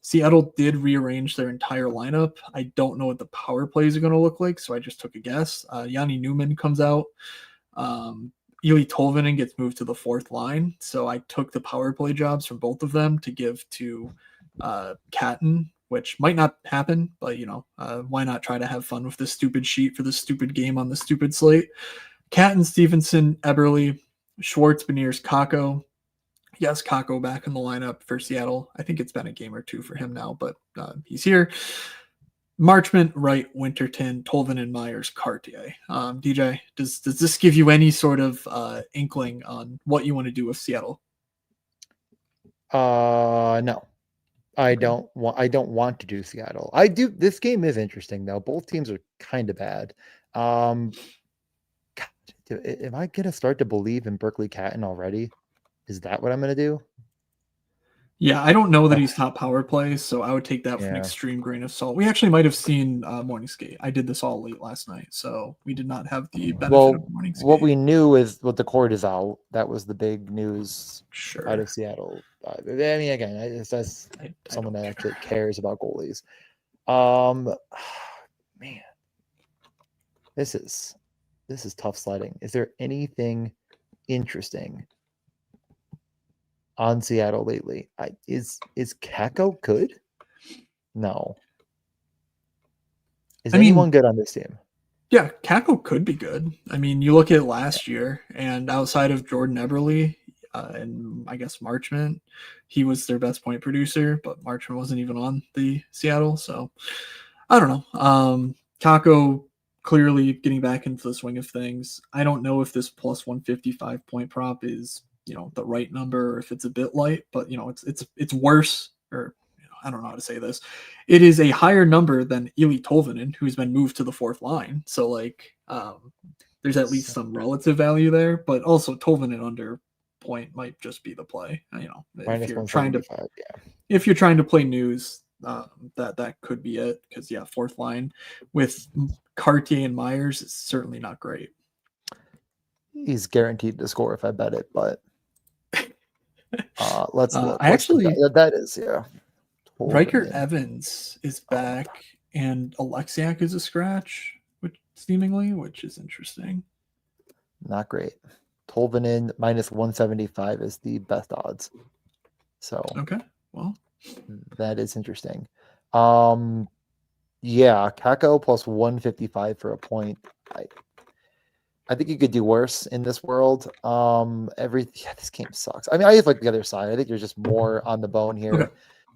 Seattle did rearrange their entire lineup. I don't know what the power plays are going to look like, so I just took a guess. Yanni Newman comes out. Eli Tolvanen gets moved to the fourth line, so I took the power play jobs from both of them to give to Catton, which might not happen, but why not try to have fun with this stupid sheet for this stupid game on the stupid slate? Catton, Stevenson, Eberle, Schwartz, Beniers, Kakko. Yes, Kakko back in the lineup for Seattle. I think it's been a game or two for him now, but he's here. Marchment, Wright, Winterton, Tolvanen, Myers, Cartier. DJ, does this give you any sort of inkling on what you want to do with Seattle? No. I don't want to do Seattle. I do. This game is interesting though. Both teams are kind of bad. God, am I gonna start to believe in Berkeley Catton already? Is that what I'm gonna do? Yeah, I don't know that he's top power play, so I would take that with an Yeah. extreme grain of salt. We actually might have seen Morning Skate. I did this all late last night, so we did not have the benefit of Morning Skate. What we knew is what the court is out. That was the big news Sure. out of Seattle. I mean, again, that's someone that actually cares about goalies. Man, this is tough sledding. Is there anything interesting on Seattle lately? Is Kakko good? No. Is anyone good on this team? Yeah, Kakko could be good. I mean, you look at last year, and outside of Jordan Eberle and I guess Marchment, he was their best point producer, but Marchment wasn't even on the Seattle, so I don't know. Kakko clearly getting back into the swing of things. I don't know if this plus 155 point prop is the right number or if it's a bit light, but it's worse, or I don't know how to say this. It is a higher number than Eli Tolvanen, who's been moved to the fourth line. So there's at least some relative value there, but also Tolvanen under point might just be the play. If you're trying to play news, that could be it. Because fourth line with Cartier and Myers is certainly not great. He's guaranteed to score if I bet it, but let's look. That is Riker Evans is back, and Alexiak is a scratch, which is interesting. Not great. Tolvanen minus 175 is the best odds. So okay, well, that is interesting. Kakko plus 155 for a point. I think you could do worse in this world. This game sucks. I mean, I just like the other side. I think there's just more on the bone here. Okay.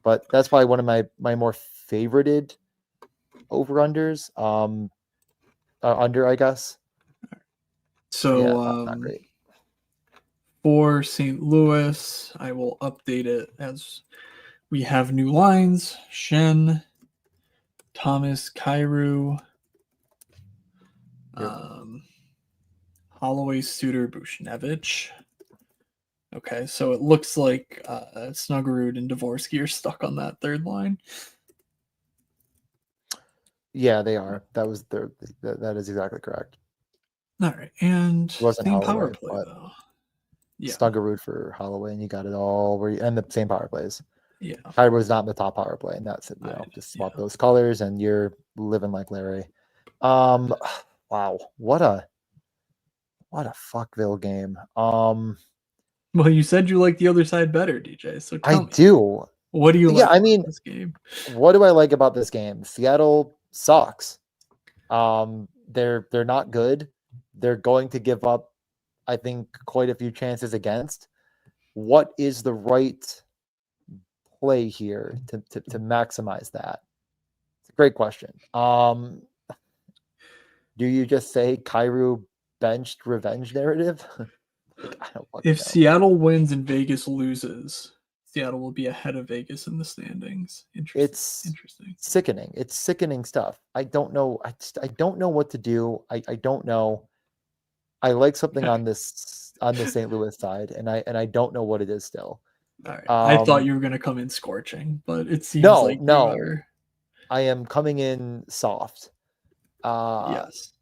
But that's probably one of my more favorited over-unders. Under, I guess. So not great. For St. Louis, I will update it as we have new lines. Shen, Thomas, Kyrou, Holloway, Suter, Bushnevich. Okay, so it looks like Snuggerud and Dvorsky are stuck on that third line. Yeah, they are. That is exactly correct. All right, and wasn't same Holloway, power play though. Yeah, Snuggerud for Holloway, and you got it all. And the same power plays. Yeah, I was not in the top power play, and that's it. Just swap those colors, and you're living like Larry. Wow, what a fuckville game. Well, you said you like the other side better, DJ. So tell me. Do. What do you like about this game? What do I like about this game? Seattle sucks. They're not good. They're going to give up, I think, quite a few chances against. What is the right play here to maximize that? It's a great question. Do you just say Kyrou benched revenge narrative? If Seattle wins and Vegas loses, Seattle will be ahead of Vegas in the standings. It's interesting. Sickening. It's sickening stuff. I don't know. I don't know what to do. I don't know. I like something on the St. Louis side, and I don't know what it is still. All right. I thought you were going to come in scorching, but it seems like you are. I am coming in soft. Yes.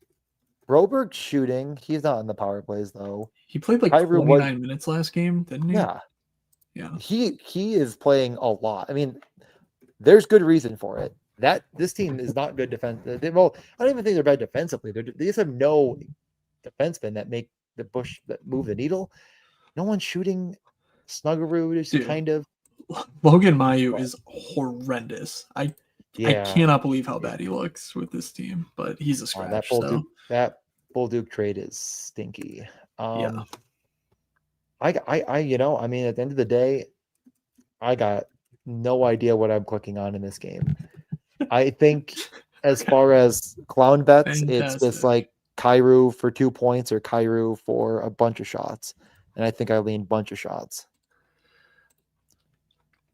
Broberg shooting. He's not in the power plays though. He played like Kyrou 29 minutes last game, didn't he? Yeah. Yeah. He is playing a lot. I mean, there's good reason for it. That this team is not good defense. Well, I don't even think they're bad defensively. They just have no defensemen that make that move the needle. No one's shooting. Snuggerud is Dude. kind of Logan Mayu is horrendous. I cannot believe how bad he looks with this team, but he's a scratch. That Bolduc trade is stinky. Yeah. I mean, at the end of the day, I got no idea what I'm clicking on in this game. I think as far as clown bets, it's just like Kyrou for 2 points or Kyrou for a bunch of shots. And I think I lean bunch of shots.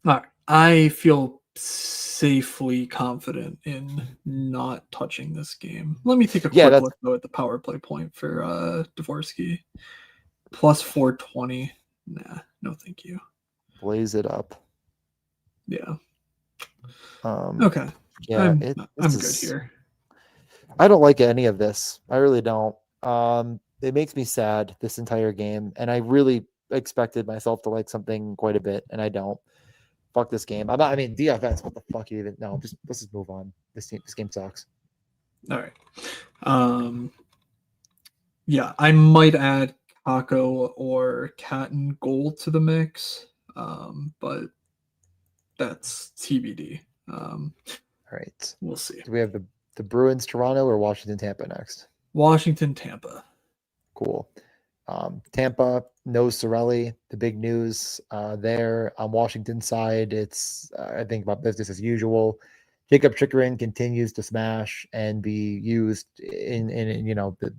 All right. I feel safely confident in not touching this game. Let me take a quick look though at the power play point for Dvorsky. Plus 420. Nah, no thank you. Blaze it up. Yeah. Okay. Yeah, I'm good here. I don't like any of this. I really don't. It makes me sad this entire game, and I really expected myself to like something quite a bit, and I don't. Fuck this game. I mean, DFS. What the fuck you even? No, let's just move on. This game sucks. All right. Yeah, I might add Kako or Cat and Goal to the mix, but that's TBD. All right, we'll see. Do we have the Bruins, Toronto, or Washington, Tampa next? Washington, Tampa. Cool. Tampa, no Cirelli. The big news there on Washington side, it's I think about business as usual. Jacob Chikrin continues to smash and be used in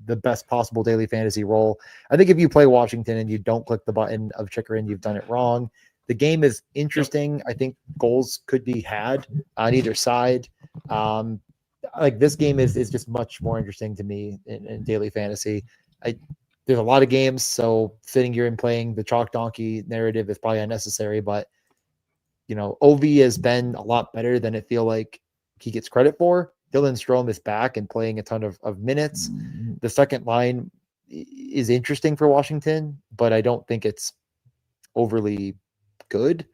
the best possible daily fantasy role. I think if you play Washington and you don't click the button of Chikrin, you've done it wrong. The game is interesting. Yep. I think goals could be had on either side. Like this game is just much more interesting to me in daily fantasy. There's a lot of games, so sitting here and playing the chalk donkey narrative is probably unnecessary, but OV has been a lot better than it feel like he gets credit for. Dylan Strome is back and playing a ton of minutes. The second line is interesting for Washington, but I don't think it's overly good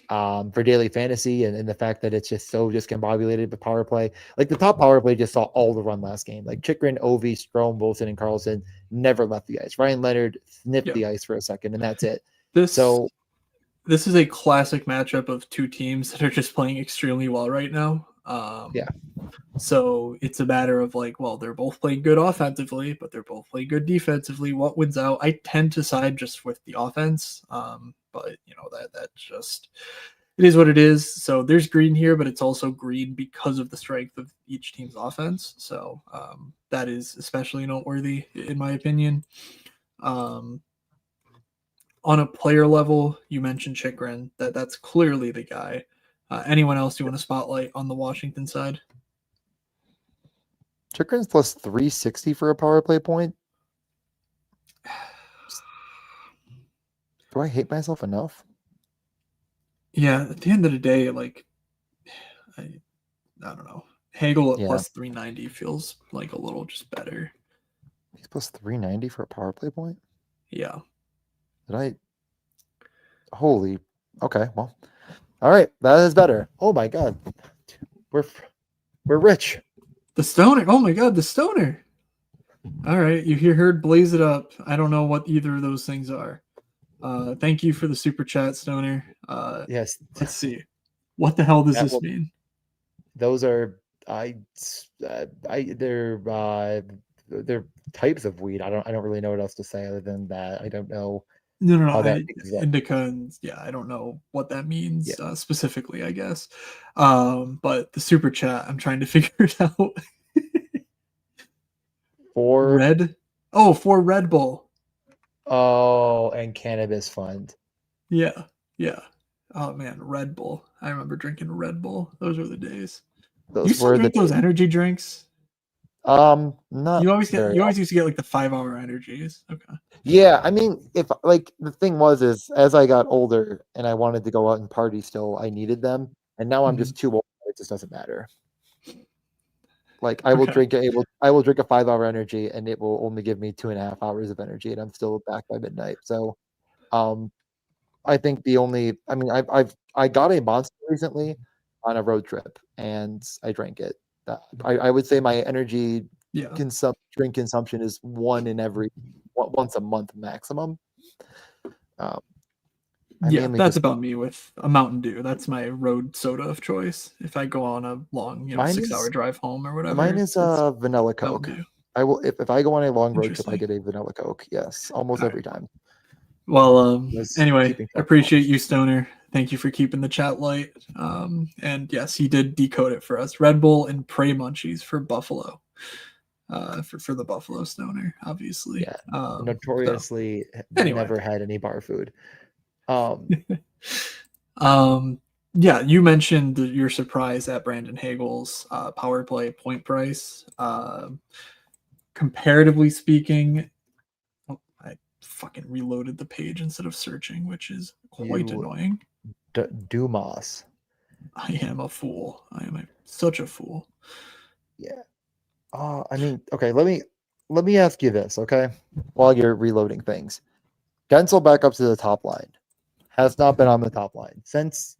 for daily fantasy, and the fact that it's just so discombobulated with power play. Like the top power play just saw all the run last game. Like Chikrin, Ovi, Strome, Wilson, and Carlson never left the ice. Ryan Leonard sniffed the ice for a second, and that's it. This is a classic matchup of two teams that are just playing extremely well right now. So it's a matter of like, well, they're both playing good offensively, but they're both playing good defensively. What wins out? I tend to side just with the offense. But that's just, it is what it is. So there's green here, but it's also green because of the strength of each team's offense. So that is especially noteworthy in my opinion. On a player level, you mentioned Chikrin. That's clearly the guy. Anyone else you want to spotlight on the Washington side? Chikrin's plus 360 for a power play point. Do I hate myself enough? Yeah, at the end of the day, like I don't know. Hagel at plus 390 feels like a little just better. He's plus 390 for a power play point? Yeah. Holy, okay, well, all right, that is better. Oh my god, we're rich. The Stoner, oh my god, the Stoner. All right, you heard blaze it up. I don't know what either of those things are. Thank you for the super chat, Stoner. Yes. Let's see. What the hell does this mean? Those are they're types of weed. I don't really know what else to say other than that. I don't know. No. Indica, and I don't know what that means specifically, I guess. But the super chat, I'm trying to figure it out. For Red Bull. Oh, and cannabis fund. Yeah. Oh man, Red Bull. I remember drinking Red Bull. Those were the days. You still drink those energy drinks? Not you always used to get like the 5-hour energies. Okay. Yeah, I mean, if like the thing was as I got older and I wanted to go out and party still, I needed them. And now I'm just too old, it just doesn't matter. Like I will Okay. I will drink a 5-hour energy, and it will only give me 2.5 hours of energy, and I'm still back by midnight. So, um, I think I got a Monster recently on a road trip, and I drank it. I would say my energy Yeah. drink consumption is once a month maximum. Um, I Yeah, mainly that's just about me with a Mountain Dew. That's my road soda of choice. If I go on a long, mine 6 hour is drive home or mine whatever, is it's vanilla Mountain Coke. Dew. I will if I go on a long road trip, I Interesting. get a vanilla Coke. Yes, almost All every right. time. Well, Was anyway, keeping track of all appreciate this. you, Stoner. Thank you for keeping the chat light. And yes, he did decode it for us. Red Bull and Prey Munchies for Buffalo. For the Buffalo Stoner, obviously. Yeah, So notoriously anyway, never had any bar food. Um, yeah, you mentioned your surprise at Brandon Hagel's power play point price. Comparatively speaking, oh, I fucking reloaded the page instead of searching, which is quite you annoying. Dumas. I am a fool. Such a fool. Yeah. I mean, okay, let me ask you this, okay? While you're reloading things. Gensel back up to the top line. Has not been on the top line. Since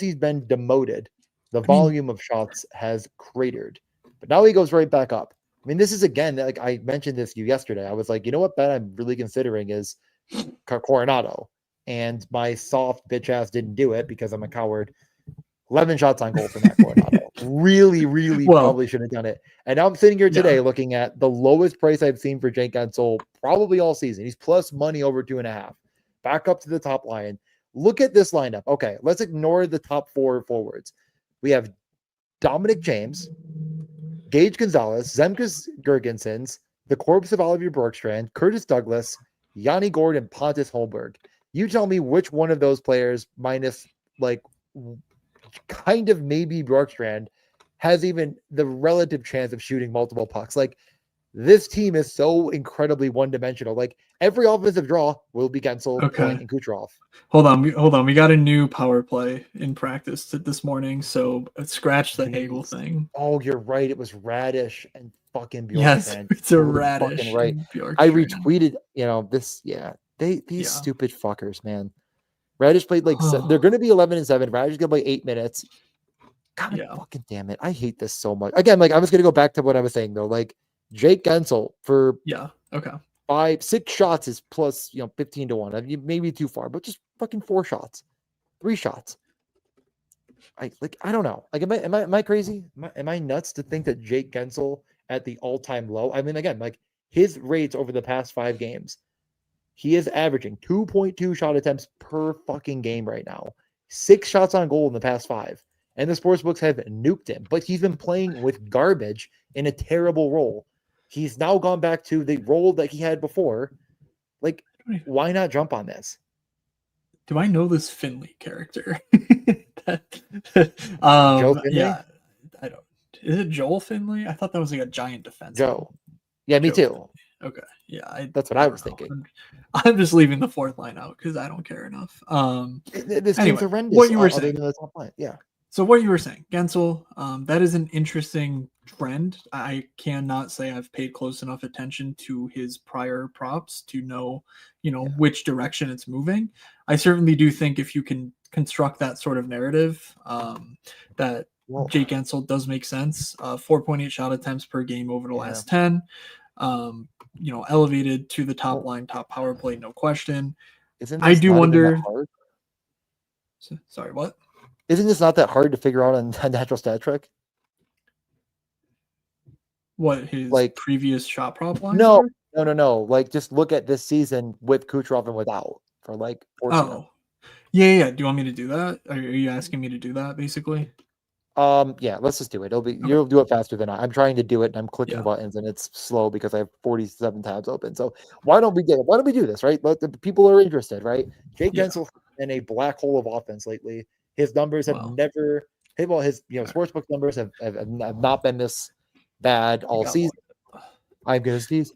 he's been demoted, the I mean, volume of shots has cratered. But now he goes right back up. I mean, this is again, like I mentioned this to you yesterday. I was like, you know what bet I'm really considering is Coronado. And my soft bitch ass didn't do it because I'm a coward. 11 shots on goal for Matt Coronado. Really, really well, probably should have done it. And now I'm sitting here yeah. today looking at the lowest price I've seen for Jake Gensel probably all season. He's plus money over 2.5. Back up to the top line. Look at this lineup. Okay, let's ignore the top 4 forwards. We have Dominic James, Gage Gonzalez, Zemgus Girgensons, the corpse of Oliver Bjorkstrand, Curtis Douglas, Yanni Gordon, Pontus Holmberg. You tell me which one of those players, minus like kind of maybe Bjorkstrand, has even the relative chance of shooting multiple pucks. Like this team is so incredibly one-dimensional. Like every offensive draw will be Gensel, Okay. Point, and Kucherov. Hold on. We got a new power play in practice this morning, so scratch the Hagel thing. Oh, you're right. It was Radish and fucking Yes, Bjorkstrand. it's a You're fucking Radish right. and I Bjorkstrand. retweeted, this, yeah. These Yeah. stupid fuckers, man. Radish played they're going to be 11-7. Radish going to play 8 minutes. God Yeah. fucking damn it. I hate this so much. Again, like I was going to go back to what I was saying though. Like Jake Gensel for Yeah. Okay. 6 shots is plus, 15 to 1. I mean, maybe too far, but just fucking 4 shots, 3 shots. I don't know. Like, am I crazy? Am I nuts to think that Jake Gensel at the all-time low? I mean, again, like his rates over the past 5 games, he is averaging 2.2 shot attempts per fucking game right now. 6 shots on goal in the past 5. And the sportsbooks have nuked him, but he's been playing with garbage in a terrible role. He's now gone back to the role that he had before. Like, why not jump on this? Do I know this Finley character? Joe Finley? Yeah, I don't. Is it Joel Finley? I thought that was like a giant defenseman. Joe. Yeah, me Joe too. Finley. Okay, yeah, That's what I was thinking. I'm just leaving the 4th line out because I don't care enough. This anyway, team's horrendous. what you were other saying? than the top line, yeah. So what you were saying, Gensel, that is an interesting trend. I cannot say I've paid close enough attention to his prior props to know, which direction it's moving. I certainly do think if you can construct that sort of narrative, that Jake Gensel does make sense. 4.8 shot attempts per game over the last 10. Elevated to the top line, top power play, no question. I do wonder. Sorry, what? Isn't this not that hard to figure out on a natural stat trick? What his previous shot prop lines No, are? no. Like, just look at this season with Kucherov and without for forcing him. Yeah. Do you want me to do that? Are you asking me to do that basically? Yeah, let's just do it. You'll do it faster than I'm trying to do it, and I'm clicking Yeah. buttons, and it's slow because I have 47 tabs open. So why don't we do this, right? Let the people are interested, right? Jake Gensel in a black hole of offense lately. His numbers have never his sportsbook numbers have not been this bad all season. I'm gonna sneeze.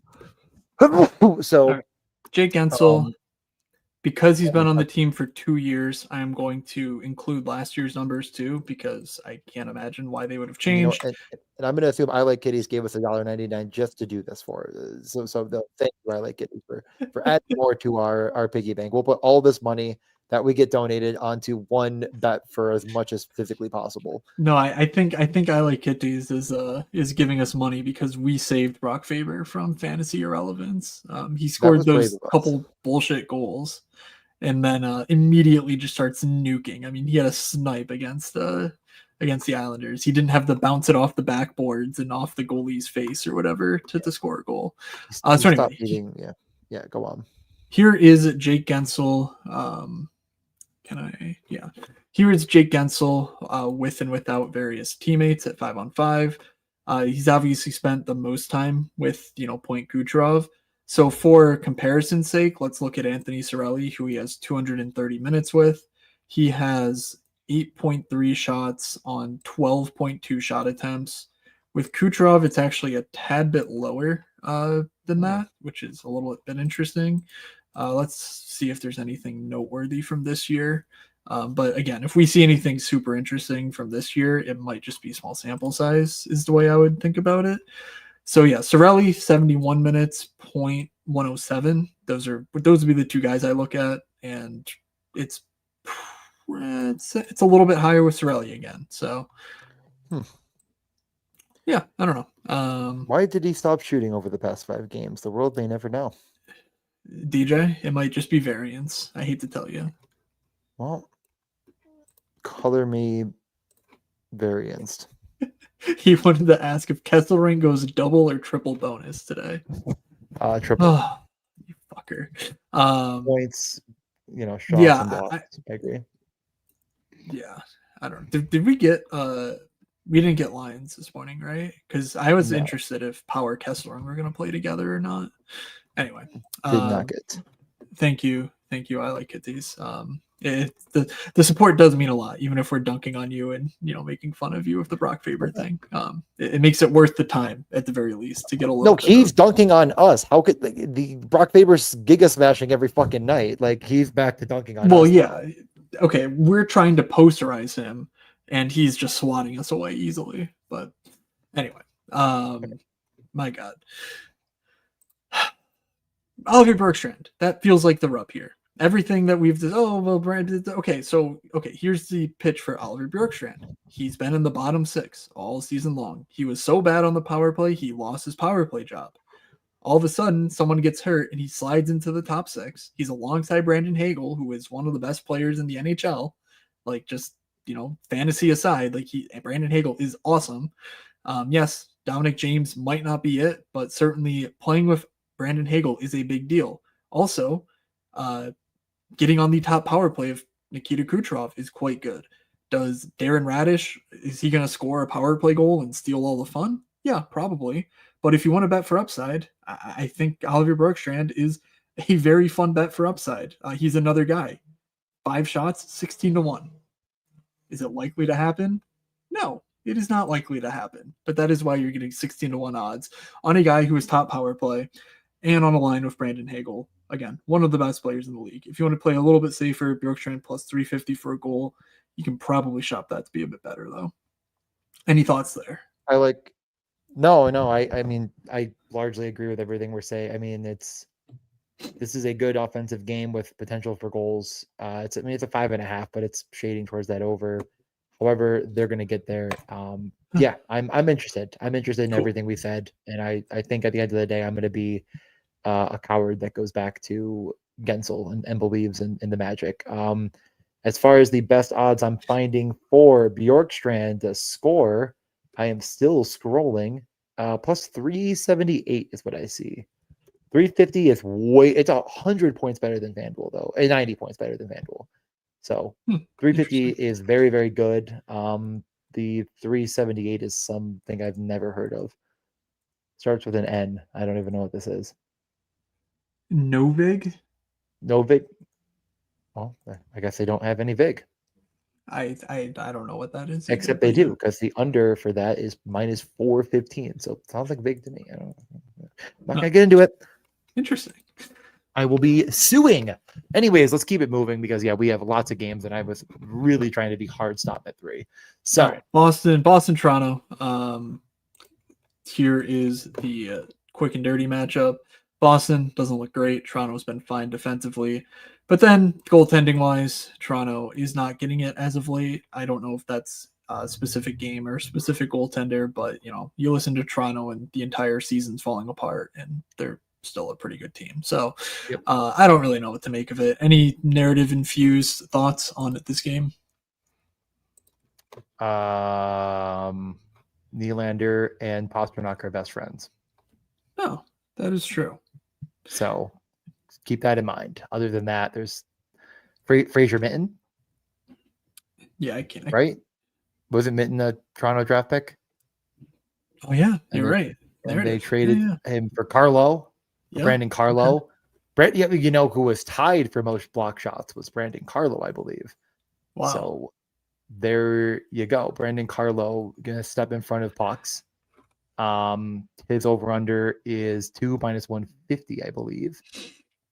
So Jake Gensel, Because he's been on the team for 2 years, I'm going to include last year's numbers too, because I can't imagine why they would have And, changed. and I'm going to assume I Like Kitties gave us $1.99 just to do this for. So thank you, I Like Kitties, for adding more to our piggy bank. We'll put all this money that we get donated onto one bet for as much as physically possible. No, I think I Like Kitties is giving us money because we saved Brock Faber from fantasy irrelevance. He That scored was brave those of us. couple bullshit goals, and then immediately just starts nuking. I mean, he had a snipe against the Islanders. He didn't have to bounce it off the backboards and off the goalie's face or whatever to score a goal. He So stopped anyway, beating. Yeah. Go on. here is Jake Gensel. Here is Jake Gensel with and without various teammates at 5-on-5. He's obviously spent the most time with, Point Kucherov. So for comparison's sake, let's look at Anthony Cirelli, who he has 230 minutes with. He has 8.3 shots on 12.2 shot attempts. With Kucherov, it's actually a tad bit lower than that, which is a little bit interesting. Let's see if there's anything noteworthy from this year. But again, if we see anything super interesting from this year, it might just be small sample size is the way I would think about it. So yeah, Cirelli, 71 minutes, 0.107. Those would be the two guys I look at, and it's a little bit higher with Cirelli again. So yeah, I don't know. Why did he stop shooting over the past 5 games? The world may never know. DJ, it might just be variance. I hate to tell you. Well, color me varianced. He wanted to ask if Kesselring goes double or triple bonus today. Triple. Oh, you fucker. Points, shots and blocks. I agree. Yeah, I don't know. Did we get we didn't get lines this morning, right? Because I was interested if Power Kesselring were going to play together or not. Anyway, did not get. Thank you. I Like Kitties. The support does mean a lot, even if we're dunking on you and making fun of you with the Brock Faber thing. It makes it worth the time at the very least to get a little. No, he's dunking on us. How could the Brock Faber's giga smashing every fucking night? Like he's back to dunking on us. Well, yeah. Now. Okay, we're trying to posterize him, and he's just swatting us away easily. But anyway, my God. Oliver Bergstrand, that feels like the rub here. Everything that we've here's the pitch for Oliver Bjorkstrand. He's been in the bottom 6 all season long. He was so bad on the power play, he lost his power play job. All of a sudden, someone gets hurt and he slides into the top 6. He's alongside Brandon Hagel, who is one of the best players in the NHL. Like, just, fantasy aside, Brandon Hagel is awesome. Yes, Dominic James might not be it, but certainly playing with Brandon Hagel is a big deal. Also, getting on the top power play of Nikita Kucherov is quite good. Does Darren Radish, is he going to score a power play goal and steal all the fun? Yeah, probably. But if you want to bet for upside, I think Oliver Bergstrand is a very fun bet for upside. He's another guy. 5 shots, 16-1. Is it likely to happen? No, it is not likely to happen. But that is why you're getting 16-1 odds on a guy who is top power play and on a line with Brandon Hagel. Again, one of the best players in the league. If you want to play a little bit safer, Bjorkstrand plus 350 for a goal, you can probably shop that to be a bit better, though. Any thoughts there? No, I mean, I largely agree with everything we're saying. I mean, this is a good offensive game with potential for goals. It's a 5.5, but it's shading towards that over. However, they're going to get there. Yeah, I'm interested. I'm interested in everything we said, and I think at the end of the day, I'm going to be a coward that goes back to Gensel and believes in the magic. As far as the best odds I'm finding for Bjorkstrand to score, I am still scrolling. Plus 378 is what I see. 350 is it's 100 points better than FanDuel, though. 90 points better than FanDuel. So 350 is very, very good. The 378 is something I've never heard of. Starts with an N. I don't even know what this is. Novig? Well, I guess they don't have any VIG. I don't know what that is. Except they do, because the under for that is minus 415. So it sounds like VIG to me. I don't know. I'm not going to get into it. Interesting. I will be suing. Anyways, let's keep it moving because we have lots of games, and I was really trying to be hard stop at 3. So, all right, Boston, Toronto. Here is the quick and dirty matchup. Boston doesn't look great. Toronto's been fine defensively, but then goaltending wise, Toronto is not getting it as of late. I don't know if that's a specific game or specific goaltender, but you listen to Toronto and the entire season's falling apart, and they're still a pretty good team. So Yep. I don't really know what to make of it. Any narrative infused thoughts on this game? Nylander and Pasternak are best friends. No, that is true. So keep that in mind. Other than that, there's Fraser Minten. Yeah, I can't. Right? Wasn't Minten a Toronto draft pick? Oh yeah, you're right. And they traded him for Carlo, Brandon Carlo. Okay. Brett, who was tied for most block shots was Brandon Carlo, I believe. Wow. So there you go. Brandon Carlo gonna step in front of pucks. His over-under is 2 minus 150, I believe.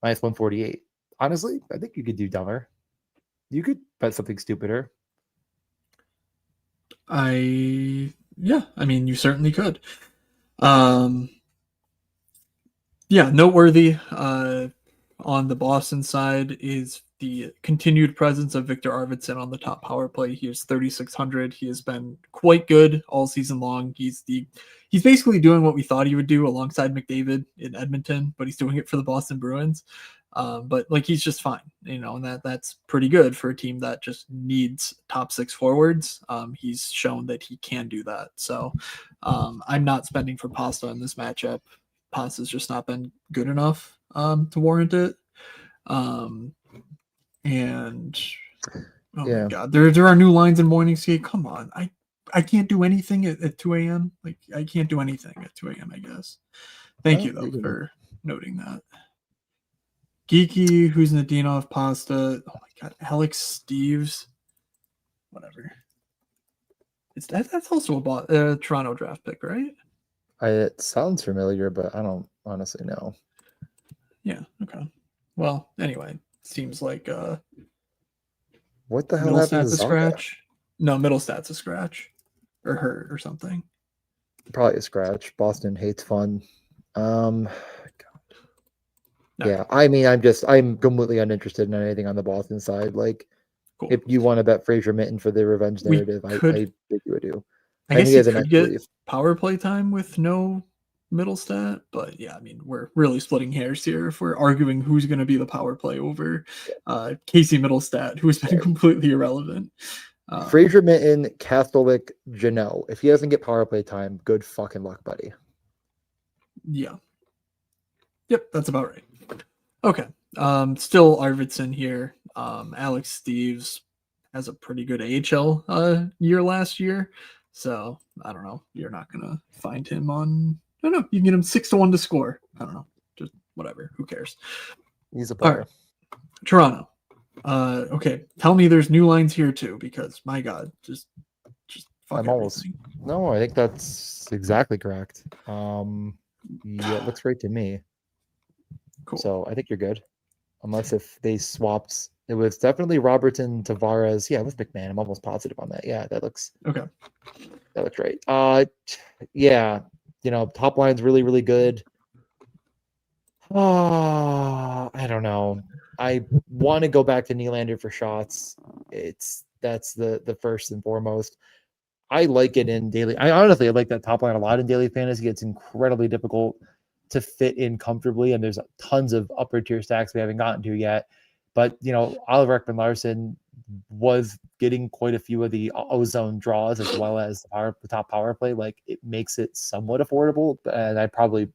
Minus 148. Honestly, I think you could do dumber. You could bet something stupider. I mean, you certainly could. Noteworthy on the Boston side is the continued presence of Victor Arvidsson on the top power play. He is 3,600. He has been quite good all season long. He's basically doing what we thought he would do alongside McDavid in Edmonton, but he's doing it for the Boston Bruins. But he's just fine, and that's pretty good for a team that just needs top 6 forwards. He's shown that he can do that. So I'm not spending for Pasta in this matchup. Pasta's just not been good enough to warrant it. My God, there are new lines in morning skate. Come on, I can't do anything at 2 a.m. Like I can't do anything at 2 a.m. I guess. Thank you though for noting that. Geeky, who's Nadinov, Pasta. Oh my God, Alex Steves, whatever. That's also a Toronto draft pick, right? It sounds familiar, but I don't honestly know. Yeah. Okay. Well, anyway, seems like what the hell middle happened stats to a scratch? No, middle stats a scratch or hurt or something. Probably a scratch. Boston hates fun. God. Okay. Yeah, I mean, I'm completely uninterested in anything on the Boston side. Like, cool. If you want to bet Fraser Minten for the revenge narrative, I think you would do. I guess you could get power play time with no middle stat, but yeah, I mean, we're really splitting hairs here if we're arguing who's going to be the power play over Casey Middlestat, who has been completely irrelevant. Fraser Minten, Kastelik, Janot. If he doesn't get power play time, good fucking luck, buddy. Yeah. Yep, that's about right. Okay. Still Arvidsson here. Alex Steves has a pretty good AHL year last year. So I don't know. You're not gonna find him on. I don't know. You can get him 6-1 to score. I don't know. Just whatever. Who cares? He's a player. Right. Toronto. Okay. Tell me there's new lines here too, because my God, just fuck I'm almost. No, I think that's exactly correct. Yeah, it looks great to me. Cool. So I think you're good, unless if they swapped. It was definitely Robertson, Tavares. Yeah, it was McMahon. I'm almost positive on that. Yeah, that looks okay. That looks right. Yeah, top line's really, really good. I don't know. I want to go back to Nylander for shots. That's the first and foremost. I like it in daily. I honestly like that top line a lot in daily fantasy. It's incredibly difficult to fit in comfortably, and there's tons of upper tier stacks we haven't gotten to yet. But Oliver Ekman-Larsson was getting quite a few of the ozone draws as well as the top power play. Like, it makes it somewhat affordable, and I probably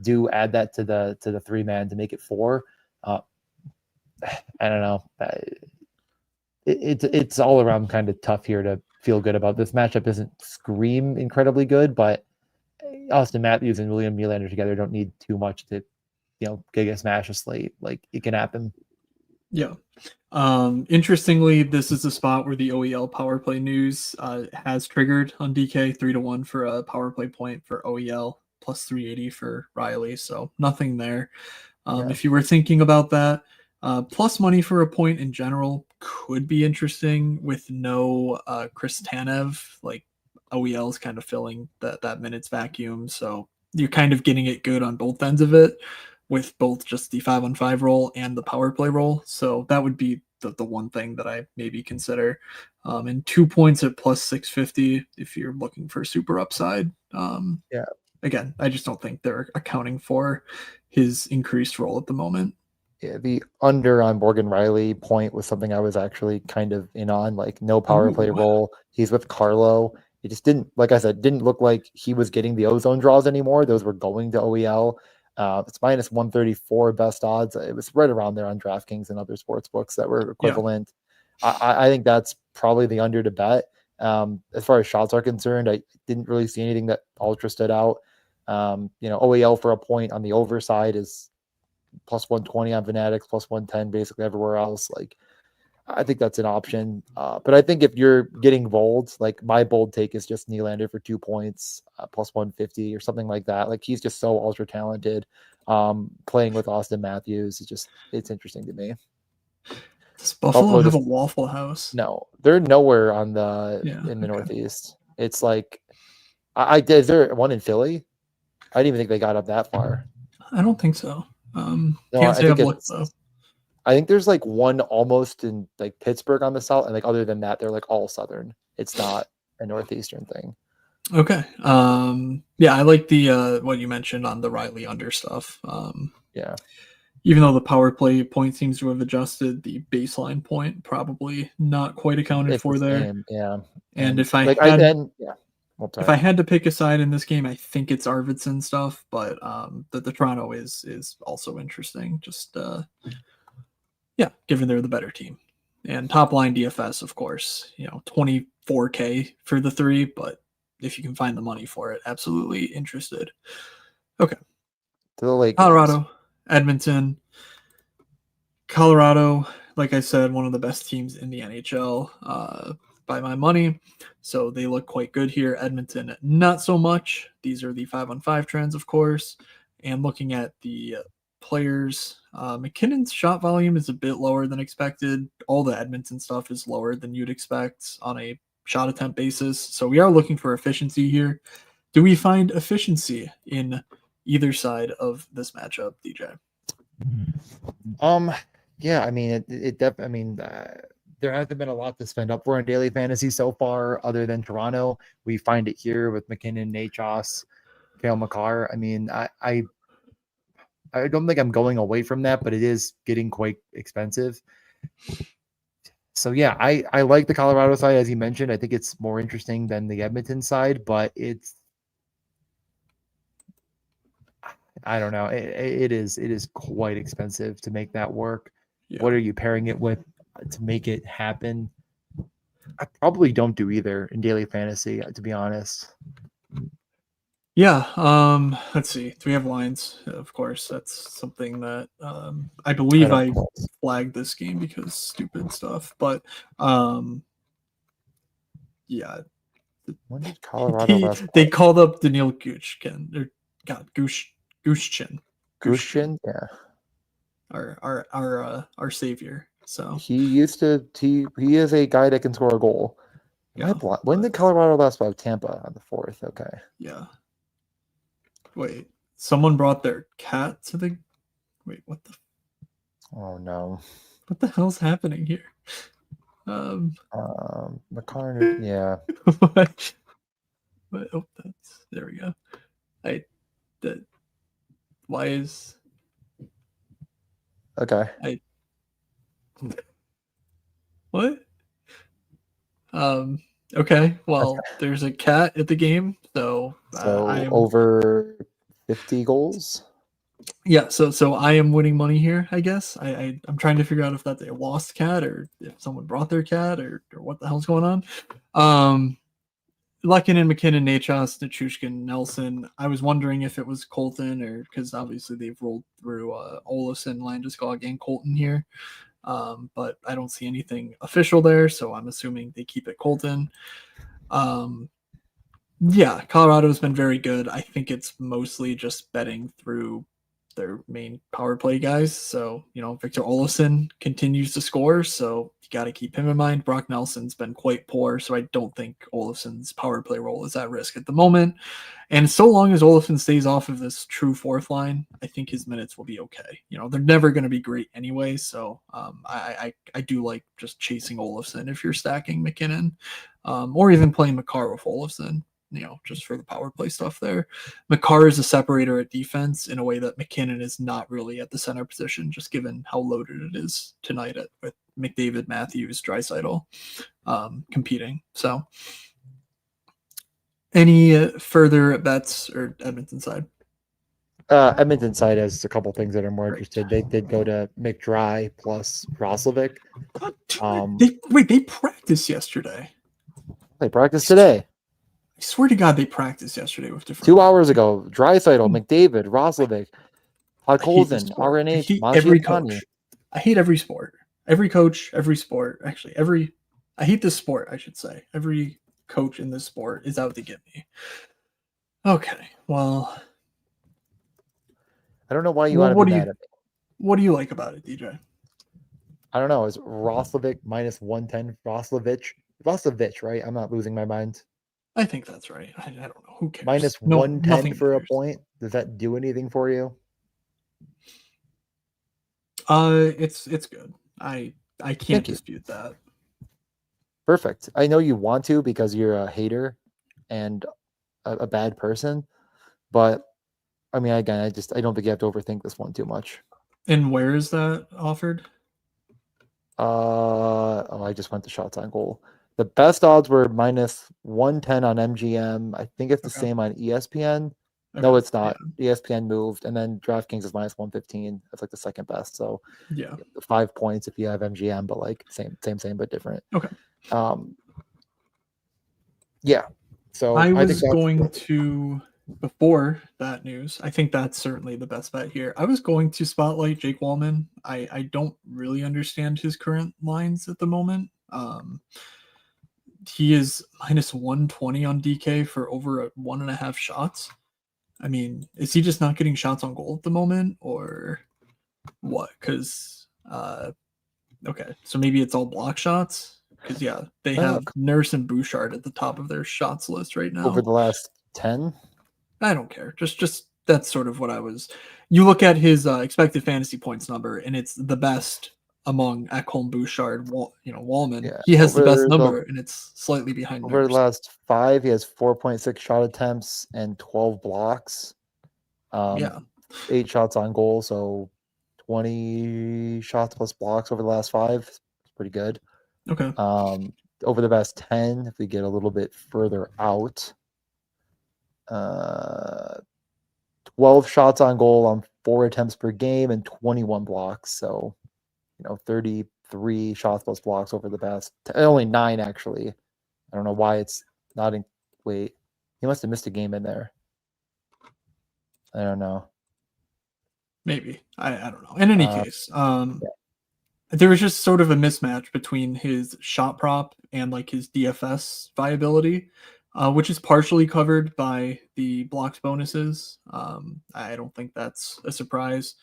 do add that to the 3-man to make it 4. I don't know. It's all around kind of tough here to feel good about. This matchup doesn't scream incredibly good, but Austin Matthews and William Nylander together don't need too much to, get a smash a Slate. Like, it can happen. Yeah. Interestingly, this is a spot where the OEL power play news has triggered on DK 3-1 for a power play point for OEL plus 380 for Riley. So nothing there. Yeah. If you were thinking about that, plus money for a point in general could be interesting with no Chris Tanev. Like OEL is kind of filling that minutes vacuum, so you're kind of getting it good on both ends of it, with both just the 5-on-5 role and the power play role. So that would be the one thing that I maybe consider. And 2 points at plus 650 if you're looking for super upside. Yeah. Again, I just don't think they're accounting for his increased role at the moment. Yeah, the under on Morgan Riley point was something I was actually kind of in on, like no power play Ooh, role. He's with Carlo. It just didn't, like I said, didn't look like he was getting the ozone draws anymore. Those were going to OEL. It's minus 134 best odds. It was right around there on DraftKings and other sports books that were yeah, equivalent. I think that's probably the under to bet. As far as shots are concerned, I didn't really see anything that ultra stood out. OEL for a point on the over side is plus 120 on Fanatics, plus 110 basically everywhere else. Like, I think that's an option. But I think if you're getting bold, like my bold take is just Nylander for 2 points, plus 150 or something like that. Like he's just so ultra talented. Playing with Austin Matthews, it's interesting to me. does Buffalo Buffalo have a just Waffle House? no, they're nowhere Yeah, in the okay. Northeast. It's like I did. Is there one in Philly? I didn't even think they got up that far. I don't think so. No, Can't I say think I've looked though. it's I think there's like one almost in like Pittsburgh on the south, and like other than that, they're like all southern. It's not a northeastern thing. Okay. Yeah, I like the what you mentioned on the Riley under stuff. Yeah, Even though the power play point seems to have adjusted, the baseline point probably not quite accounted it's the for there. same. Yeah, And and like I and yeah. Well, if sorry. I had to pick a side in this game, I think it's Arvidsson stuff, but the Toronto is also interesting. Just yeah, given they're the better team. And top line DFS, of course, 24K for the three, but if you can find the money for it, absolutely interested. Okay. To the late games. Colorado, Edmonton. Colorado, like I said, one of the best teams in the NHL by my money. So they look quite good here. Edmonton, not so much. These are the 5-on-5 trends, of course. And looking at the players, McKinnon's shot volume is a bit lower than expected. All the Edmonton stuff is lower than you'd expect on a shot attempt basis. So we are looking for efficiency here. Do we find efficiency in either side of this matchup, DJ? Um, yeah, I mean, there hasn't been a lot to spend up for in daily fantasy so far, other than Toronto. We find it here with McKinnon, Nachos, Kale McCarr. I mean, I don't think I'm going away from that, but it is getting quite expensive. So yeah, I like the Colorado side as you mentioned. I think it's more interesting than the Edmonton side, but I don't know. It is quite expensive to make that work. Yeah. What are you pairing it with to make it happen? I probably don't do either in daily fantasy, to be honest. Yeah, let's see. Do we have lines? Of course, that's something that I I believe don't. I flagged this game because stupid stuff. But um, yeah, When did Colorado last they play? called up Daniil Gushkin or God Gushchin, Gushchin? Yeah. our savior. So He is a guy that can score a goal. yeah, When but did Colorado last play? Tampa on the 4th. Okay. yeah. Wait, someone brought their cat to the. Wait, Oh no. what the hell's happening here? McCarn, yeah. What? Oh, that's there we go. I that why is Okay. I what? Okay, well, there's a cat at the game, so I So am over 50 goals. yeah, so I am winning money here, I guess. I'm trying to figure out if that's a lost cat or if someone brought their cat or what the hell's going on. Lehkonen, McKinnon, Nachos, Nichushkin, Nelson. I was wondering if it was Colton or because obviously they've rolled through Olafson, Landeskog, and Colton here. But I don't see anything official there, so I'm assuming they keep it Colton. Yeah, Colorado's been very good. I think it's mostly just betting through their main power play guys. So, Victor Olofsson continues to score, so you got to keep him in mind. Brock Nelson's been quite poor, so I don't think Olofsson's power play role is at risk at the moment. And so long as Olofsson stays off of this true fourth line, I think his minutes will be okay. They're never going to be great anyway, so I do like just chasing Olofsson if you're stacking McKinnon, or even playing Makar with Olofsson. Just for the power play stuff there. Makar is a separator at defense in a way that McKinnon is not really at the center position, just given how loaded it is tonight with McDavid, Matthews, Draisaitl competing. So, any further bets or Edmonton side? Edmonton side has a couple things that are more interested. They did go to McDry plus Roslovic. They practiced yesterday. They practiced today. I swear to God, they practiced yesterday with different. 2 hours ago, Draisaitl, McDavid, Roslovic, Podkolzin, RNH, every coach. I hate every sport. Every coach, every sport. Actually, I hate this sport, I should say. Every coach in this sport is out to get me. Okay, well. I don't know why you want to be mad at me. What do you like about it, DJ? I don't know. Is Roslovic minus 110 Roslovic, right? I'm not losing my mind. I think that's right. I don't know. Who cares? Minus 110 for a point. Does that do anything for you? It's good. I can't dispute that. Perfect. I know you want to because you're a hater and a bad person, but I mean, again, I don't think you have to overthink this one too much. And where is that offered? I just went to shots on goal. The best odds were minus 110 on MGM. I think it's the same on ESPN. Okay. No, it's not. Yeah. ESPN moved, and then DraftKings is minus 115. That's like the second best. So 5 points if you have MGM, but like same, but different. Okay. Yeah. So I was going to, before that news, I think that's certainly the best bet here. I was going to spotlight Jake Wallman. I don't really understand his current lines at the moment. He is minus 120 on DK for over 1.5 shots. I mean, is he just not getting shots on goal at the moment, or what? Because, okay, so maybe it's all block shots. Because they have Nurse and Bouchard at the top of their shots list right now. Over the last 10? I don't care. Just that's sort of what I was. You look at his expected fantasy points number, and it's the best among Ekholm, Bouchard, Wallman. Yeah, he has the best number, and it's slightly behind. Over the last 5, he has 4.6 shot attempts and 12 blocks. 8 shots on goal, so 20 shots plus blocks over the last 5. It's pretty good. Okay. Over the best 10, if we get a little bit further out, 12 shots on goal on 4 attempts per game and 21 blocks. So, 33 shots plus blocks over the best. Only 9 actually. I don't know why it's not in. Wait, he must have missed a game in there. I don't know. Maybe I don't know. In any case, there was just sort of a mismatch between his shot prop and like his DFS viability, which is partially covered by the blocks bonuses. I don't think that's a surprise.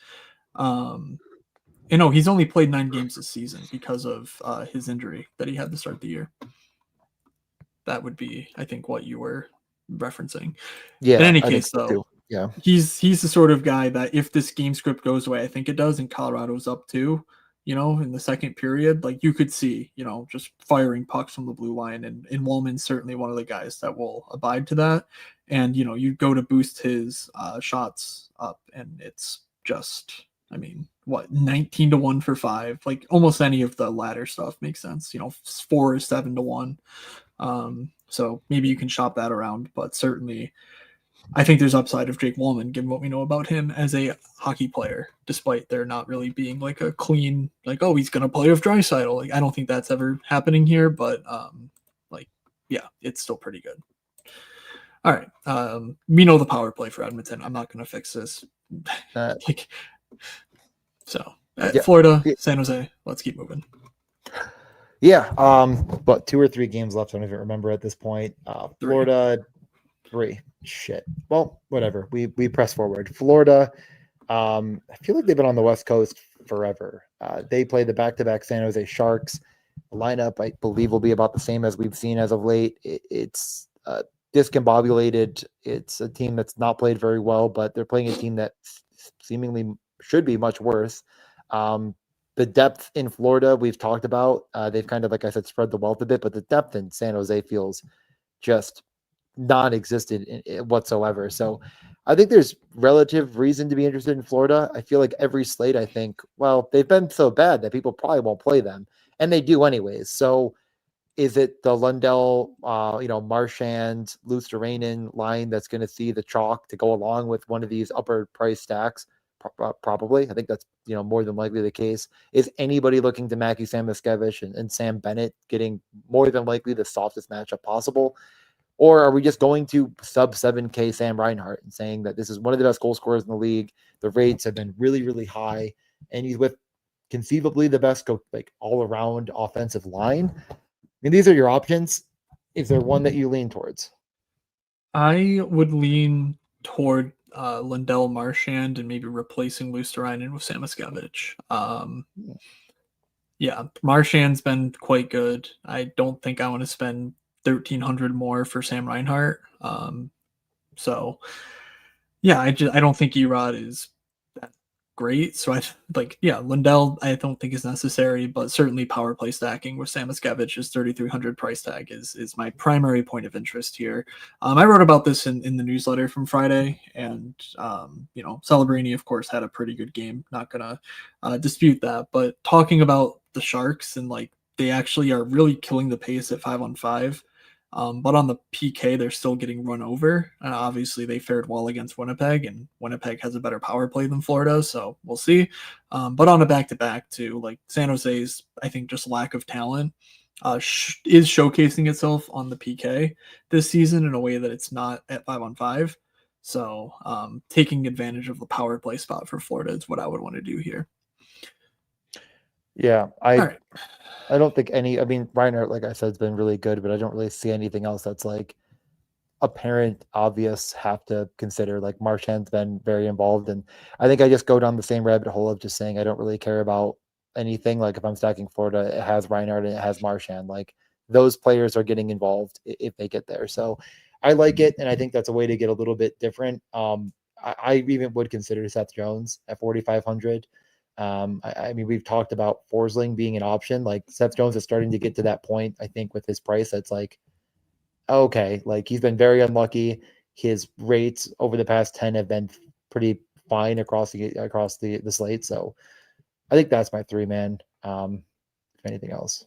He's only played 9 games this season because of his injury that he had to start the year. That would be, I think, what you were referencing. Yeah. In any case, though, yeah, he's the sort of guy that if this game script goes away, I think it does, and Colorado's up too, in the second period, like you could see, just firing pucks from the blue line, and Wallman's certainly one of the guys that will abide to that. And, you go to boost his shots up, and it's just, 19-1 for 5, like almost any of the latter stuff makes sense. 4 is 7-1. So maybe you can shop that around, but certainly I think there's upside of Jake Wallman, given what we know about him as a hockey player, despite there not really being like a clean, like, oh, he's going to play with Draisaitl. Like, I don't think that's ever happening here, but it's still pretty good. All right. We know the power play for Edmonton. I'm not going to fix this. Florida, San Jose, let's keep moving. Yeah. But 2 or 3 games left. I don't even remember at this point. Florida, 3. Shit. Well, whatever. We press forward. Florida, I feel like they've been on the West Coast forever. They play the back-to-back San Jose Sharks. The lineup, I believe, will be about the same as we've seen as of late. It's discombobulated. It's a team that's not played very well, but they're playing a team that seemingly should be much worse. The depth in Florida, we've talked about. They've kind of, like I said, spread the wealth a bit, but the depth in San Jose feels just non-existent whatsoever. So I think there's relative reason to be interested in Florida. I feel like every slate, I think, well, they've been so bad that people probably won't play them, and they do anyways. So is it the Lundell, Marchand, Lutheranen line that's going to see the chalk to go along with one of these upper price stacks? Probably. I think that's more than likely the case. Is anybody looking to Mackie Samoskevich and Sam Bennett getting more than likely the softest matchup possible? Or are we just going to sub 7K Sam Reinhart and saying that this is one of the best goal scorers in the league? The rates have been really, really high, and he's with conceivably the best all around offensive line. I mean, these are your options. Is there one that you lean towards? I would lean toward Lundell Marchand and maybe replacing Luosterainen with Samoskevich. Yeah, Marchand's been quite good. I don't think I want to spend 1,300 more for Sam Reinhart. So yeah, I don't think Erod is that great. So Lundell I don't think is necessary, but certainly power play stacking with Samoskevich 3,300 price tag is my primary point of interest here. I wrote about this in the newsletter from Friday, and Celebrini of course had a pretty good game. Not gonna dispute that, but talking about the Sharks and they actually are really killing the pace at 5-on-5. But on the PK, they're still getting run over. Obviously, they fared well against Winnipeg, and Winnipeg has a better power play than Florida, so we'll see. But on a back-to-back, too, San Jose's, I think, just lack of talent is showcasing itself on the PK this season in a way that it's not at 5-on-5. So taking advantage of the power play spot for Florida is what I would want to do here. Yeah, All right. I don't think Reinhardt, like I said, has been really good, but I don't really see anything else that's apparent, obvious, have to consider. Marchand's been very involved, and I think I just go down the same rabbit hole of just saying I don't really care about anything. If I'm stacking Florida, it has Reinhardt and it has Marchand. Those players are getting involved if they get there. So I like it, and I think that's a way to get a little bit different. I even would consider Seth Jones at 4,500. I mean, we've talked about Forsling being an option. Seth Jones is starting to get to that point, I think, with his price. That's okay, he's been very unlucky. His rates over the past 10 have been pretty fine across the slate. So I think that's my three man. If anything else.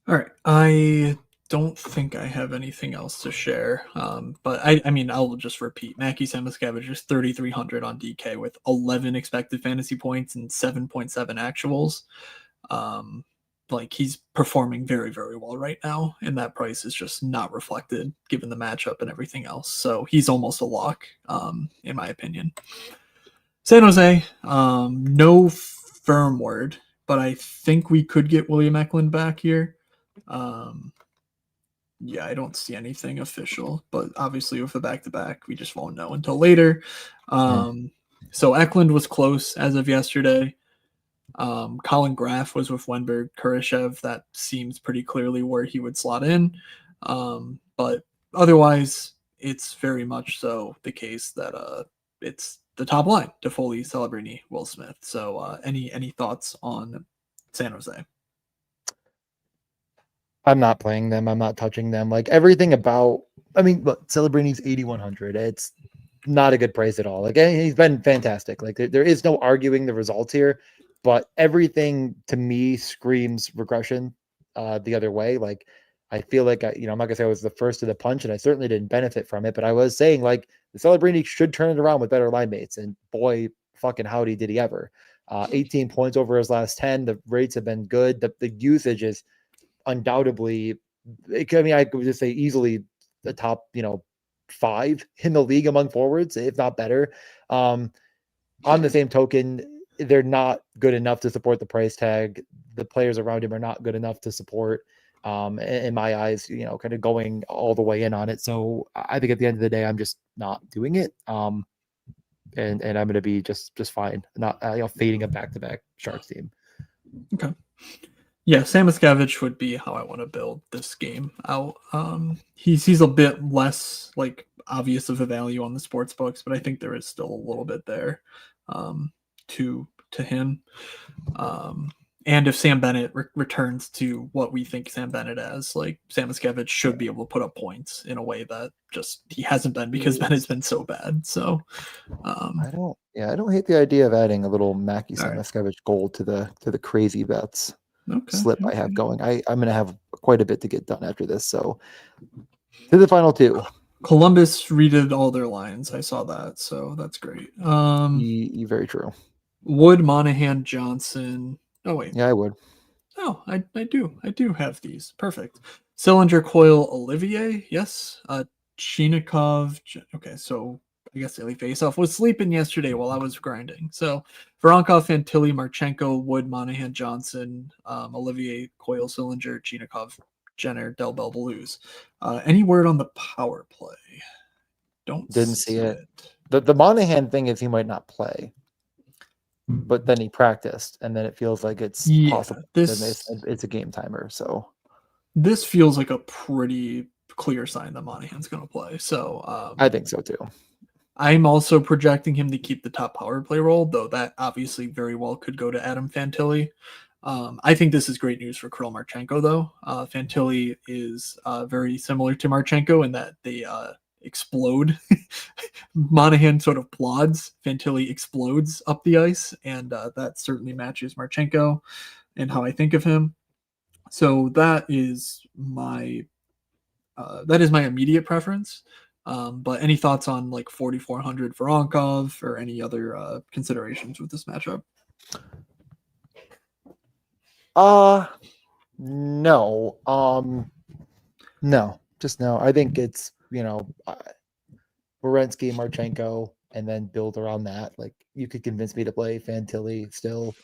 All right. I don't think I have anything else to share. But I mean, I'll just repeat. Mackie Samoskevich is 3,300 on DK with 11 expected fantasy points and 7.7 actuals. He's performing very, very well right now, and that price is just not reflected given the matchup and everything else. So he's almost a lock, in my opinion. San Jose, no firm word, but I think we could get William Eklund back here. Yeah, I don't see anything official, but obviously with the back-to-back, we just won't know until later. So Eklund was close as of yesterday. Colin Graf was with Wenberg Kurashev. That seems pretty clearly where he would slot in. But otherwise, it's very much so the case that it's the top line: Toffoli, Celebrini, Will Smith. So any thoughts on San Jose? I'm not playing them. I'm not touching them. Everything about, look, Celebrini's 8,100. It's not a good price at all. He's been fantastic. There is no arguing the results here, but everything to me screams regression the other way. I feel like I'm not gonna say I was the first to the punch, and I certainly didn't benefit from it, but I was saying the Celebrini should turn it around with better line mates, and boy, fucking howdy did he ever. 18 points over his last 10. The rates have been good. The usage is undoubtedly, I could just say easily the top, 5 in the league among forwards, if not better. On the same token, they're not good enough to support the price tag. The players around him are not good enough to support, in my eyes, kind of going all the way in on it. So I think at the end of the day, I'm just not doing it. and I'm going to be just fine. Not fading a back-to-back Sharks team. Okay. Yeah, Samoskevich would be how I want to build this game out. He's a bit less like obvious of a value on the sports books, but I think there is still a little bit there to him. And if Sam Bennett returns to what we think Sam Bennett as, like Samoskevich should be able to put up points in a way that just he hasn't been because Bennett's been so bad. So I don't hate the idea of adding a little Mackie all right. Samoskevich gold to the crazy bets Okay. slip I have going. I'm going to have quite a bit to get done after this. So to the final two. Columbus redid all their lines. I saw that, so that's great. Very true. Wood, Monahan, Johnson. Oh wait. Yeah, I would. Oh, I do have these. Perfect. Cylinder, Coyle, Olivier. Yes. Chinikov. Okay, so I guess daily face-off was sleeping yesterday while I was grinding. So Voronkov, Fantilli, Marchenko, Wood, Monahan, Johnson, Olivier, Coyle, Cylinder, Chinikov, Jenner, Del Bel, Belouz. Any word on the power play? Didn't see it. The Monahan thing is he might not play, but then he practiced, and then it feels like it's possible. It's a game timer. So this feels like a pretty clear sign that Monahan's going to play. So I think so too. I'm also projecting him to keep the top power play role, though that obviously very well could go to Adam Fantilli. I think this is great news for Kirill Marchenko, though. Fantilli is very similar to Marchenko in that they explode. Monahan sort of plods. Fantilli explodes up the ice, and that certainly matches Marchenko and how I think of him. So that is my immediate preference. But any thoughts on like 4,400 for Onkov or any other considerations with this matchup? No. No. Just no. I think it's, Werenski, Marchenko, and then build around that. Like, you could convince me to play Fantilli still.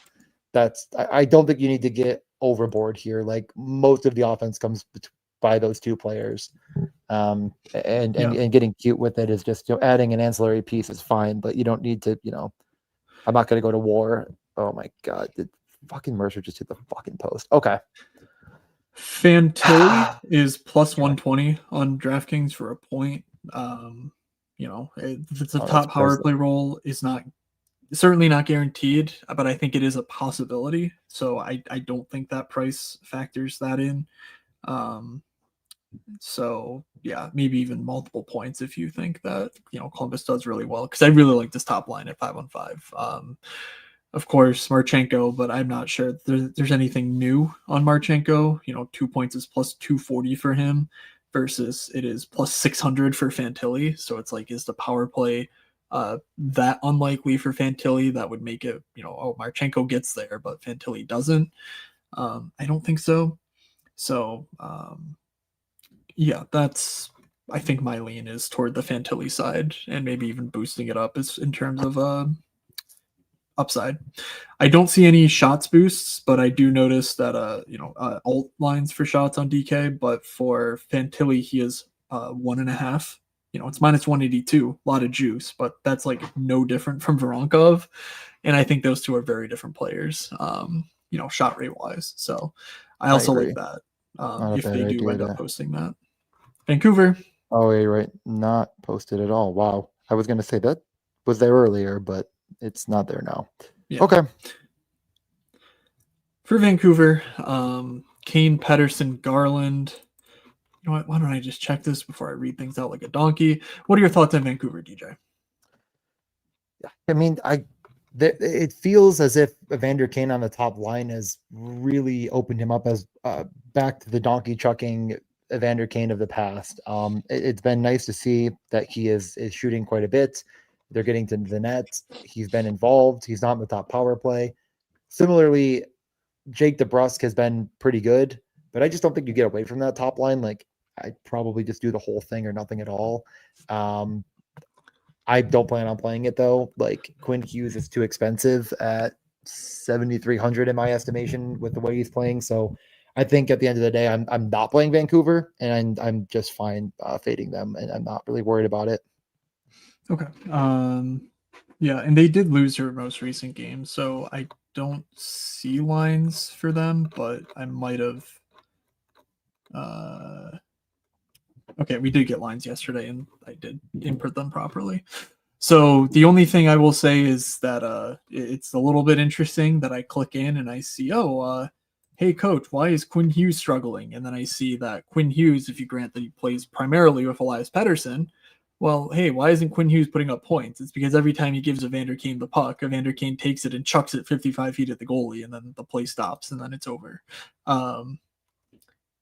I don't think you need to get overboard here. Like, most of the offense comes by those two players. And getting cute with it is just, adding an ancillary piece is fine, but you don't need to, I'm not going to go to war. Oh my God. Did fucking Mercer just hit the fucking post? Okay. Fantilli is plus 120 on DraftKings for a point. If it's a top power play role, is certainly not guaranteed, but I think it is a possibility. So I don't think that price factors that in. So yeah, maybe even multiple points if you think that Columbus does really well, because I really like this top line at 5-on-5. Of course, Marchenko, but I'm not sure there's anything new on Marchenko. 2 points is plus 240 for him versus it is plus 600 for Fantilli. So it's like, is the power play that unlikely for Fantilli that would make it, Marchenko gets there, but Fantilli doesn't? I don't think so. So, yeah, I think my lean is toward the Fantilli side and maybe even boosting it up in terms of upside. I don't see any shots boosts, but I do notice that alt lines for shots on DK, but for Fantilli he is 1.5. It's minus 182, a lot of juice, but that's like no different from Voronkov, and I think those two are very different players, shot rate wise. So I also like that if they do end up posting that. Vancouver. Oh, yeah, right. Not posted at all. Wow. I was going to say that was there earlier, but it's not there now. Yeah. Okay. For Vancouver, Kane, Pedersen, Garland. You know what? Why don't I just check this before I read things out like a donkey? What are your thoughts on Vancouver, DJ? I mean, it feels as if Evander Kane on the top line has really opened him up as back to the donkey chucking Evander Kane of the past. It's been nice to see that he is shooting quite a bit. They're getting to the net. He's been involved. He's not in the top power play. Similarly, Jake DeBrusk has been pretty good, but I just don't think you get away from that top line. Like, I'd probably just do the whole thing or nothing at all. I don't plan on playing it though. Like, Quinn Hughes is too expensive at 7,300 in my estimation with the way he's playing. So I think at the end of the day, I'm not playing Vancouver, and I'm just fine fading them, and I'm not really worried about it. Okay. Yeah, and they did lose their most recent game, so I don't see lines for them, but I might have. Okay, we did get lines yesterday, and I did input them properly. So the only thing I will say is that it's a little bit interesting that I click in and I see, hey coach, why is Quinn Hughes struggling? And then I see that Quinn Hughes, if you grant that he plays primarily with Elias Pettersson, well, hey, why isn't Quinn Hughes putting up points? It's because every time he gives Evander Kane the puck, Evander Kane takes it and chucks it 55 feet at the goalie, and then the play stops, and then it's over.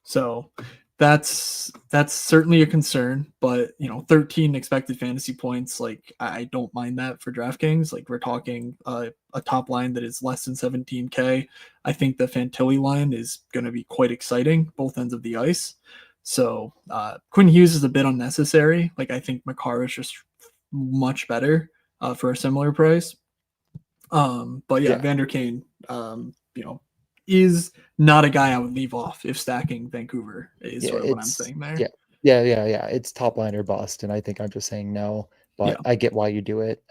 So that's certainly a concern, but 13 expected fantasy points, like I don't mind that for DraftKings. Like we're talking a top line that is less than 17K. I think the Fantilli line is going to be quite exciting, both ends of the ice. So Quinn Hughes is a bit unnecessary. Like I think Makar is just much better for a similar price. But yeah, Vander Kane, is not a guy I would leave off if stacking Vancouver is sort of what I'm saying there. Yeah. It's top line or bust, and I think I'm just saying no, but I get why you do it.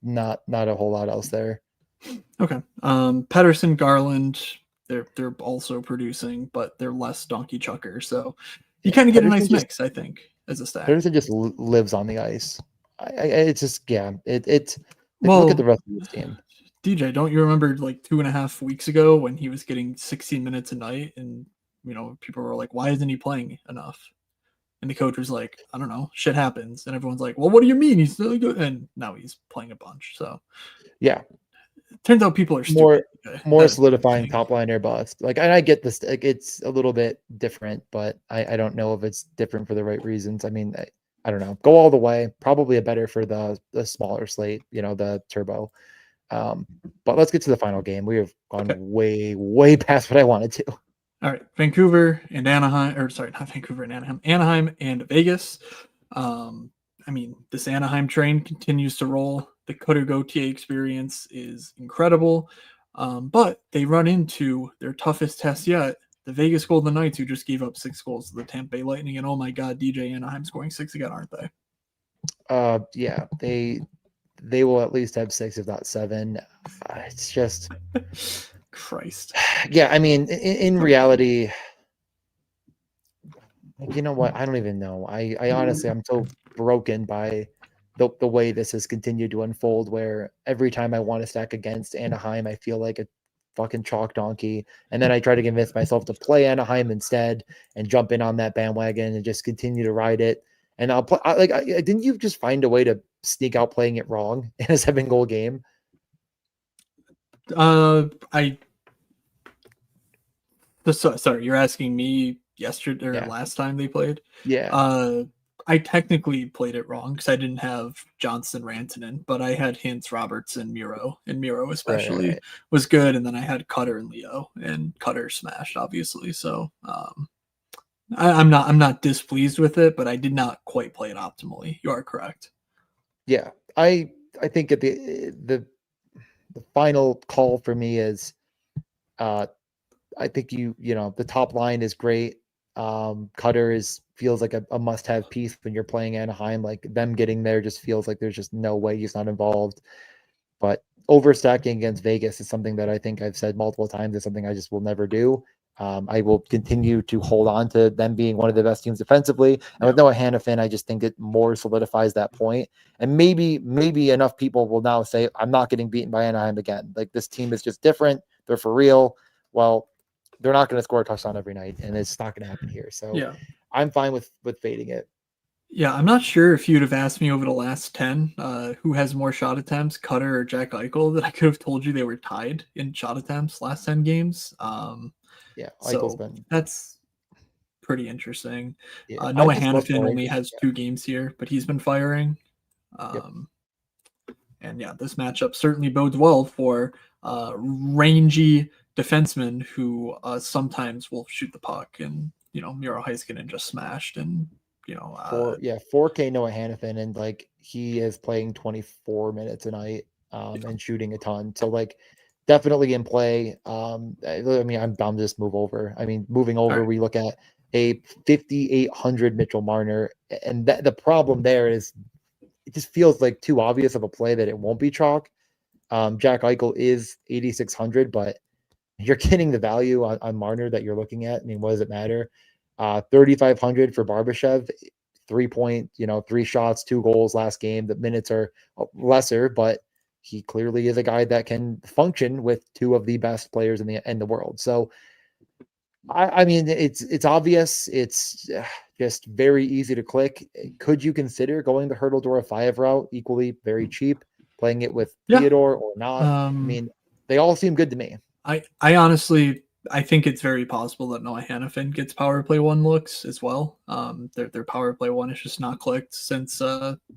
Not a whole lot else there. Okay. Pettersson, Garland, they're also producing, but they're less donkey chucker. So you kind of get a nice mix, I think, as a stack. Pettersson just lives on the ice. It's just it's look at the rest of this team. DJ, don't you remember like 2.5 weeks ago when he was getting 16 minutes a night, and people were like, why isn't he playing enough? And the coach was like, I don't know, shit happens. And everyone's like, well, what do you mean? He's really good. And now he's playing a bunch. So yeah, it turns out people are stupid. More solidifying top line or bust. Like, and I get this, like, it's a little bit different, but I don't know if it's different for the right reasons. I mean, I don't know. Go all the way. Probably a better for the smaller slate, the turbo. But let's get to the final game. We have gone way past what I wanted to. All right, Vancouver and Anaheim, or sorry, not Vancouver and Anaheim, Anaheim and Vegas. I mean, this Anaheim train continues to roll. The Cutter Gauthier experience is incredible, but they run into their toughest test yet, the Vegas Golden Knights, who just gave up 6 goals to the Tampa Bay Lightning, and oh my God, DJ Anaheim scoring 6 again, aren't they? Yeah, they will at least have 6, if not 7. It's just Christ. Yeah, I mean, in reality, you know what? I don't even know. I honestly, I'm so broken by the way this has continued to unfold, where every time I want to stack against Anaheim, I feel like a fucking chalk donkey. And then I try to convince myself to play Anaheim instead and jump in on that bandwagon and just continue to ride it. And I'll play, didn't you just find a way to sneak out playing it wrong in a 7-goal game? Sorry, you're asking me yesterday or last time they played? Yeah. I technically played it wrong because I didn't have Johnston Rantanen, but I had Hintz, Robertson, Miro, and Miro especially was good. And then I had Cutter and Leo, and Cutter smashed, obviously. So I'm not displeased with it, but I did not quite play it optimally. You are correct. Yeah, I think at the final call for me is, I think the top line is great. Cutter feels like a must-have piece when you're playing Anaheim. Like, them getting there just feels like there's just no way he's not involved. But overstacking against Vegas is something that I think I've said multiple times is something I just will never do. I will continue to hold on to them being one of the best teams defensively. And with Noah Hannafin, I just think it more solidifies that point. And maybe enough people will now say, I'm not getting beaten by Anaheim again. Like, this team is just different. They're for real. Well, they're not going to score a touchdown every night, and it's not going to happen here. So I'm fine with fading it. Yeah, I'm not sure if you'd have asked me over the last 10 who has more shot attempts, Cutter or Jack Eichel, that I could have told you they were tied in shot attempts last 10 games. Eichel's been... that's pretty interesting. Yeah, Noah Hannafin only has 2 games here, but he's been firing. And yeah, this matchup certainly bodes well for rangy defensemen who sometimes will shoot the puck, and Miro Heiskanen just smashed, and 4K Noah Hannafin, and like, he is playing 24 minutes a night and shooting a ton. So, like, definitely in play. I mean, I'm bound to just move over. I mean, moving over, we look at a 5,800 Mitchell Marner, and the problem there is it just feels like too obvious of a play that it won't be chalk. Jack Eichel is 8,600, but you're getting the value on Marner that you're looking at. I mean, what does it matter? 3,500 for Barbashev, 3 point, 3 shots, 2 goals last game. The minutes are lesser, but he clearly is a guy that can function with two of the best players in the world. So, I mean, it's obvious. It's just very easy to click. Could you consider going the Hurdle Dora 5 route, equally very cheap, playing it with Yeah. Theodore or not? I mean, they all seem good to me. I honestly, I think it's very possible that Noah Hannafin gets power play 1 looks as well. Their power play 1 is just not clicked since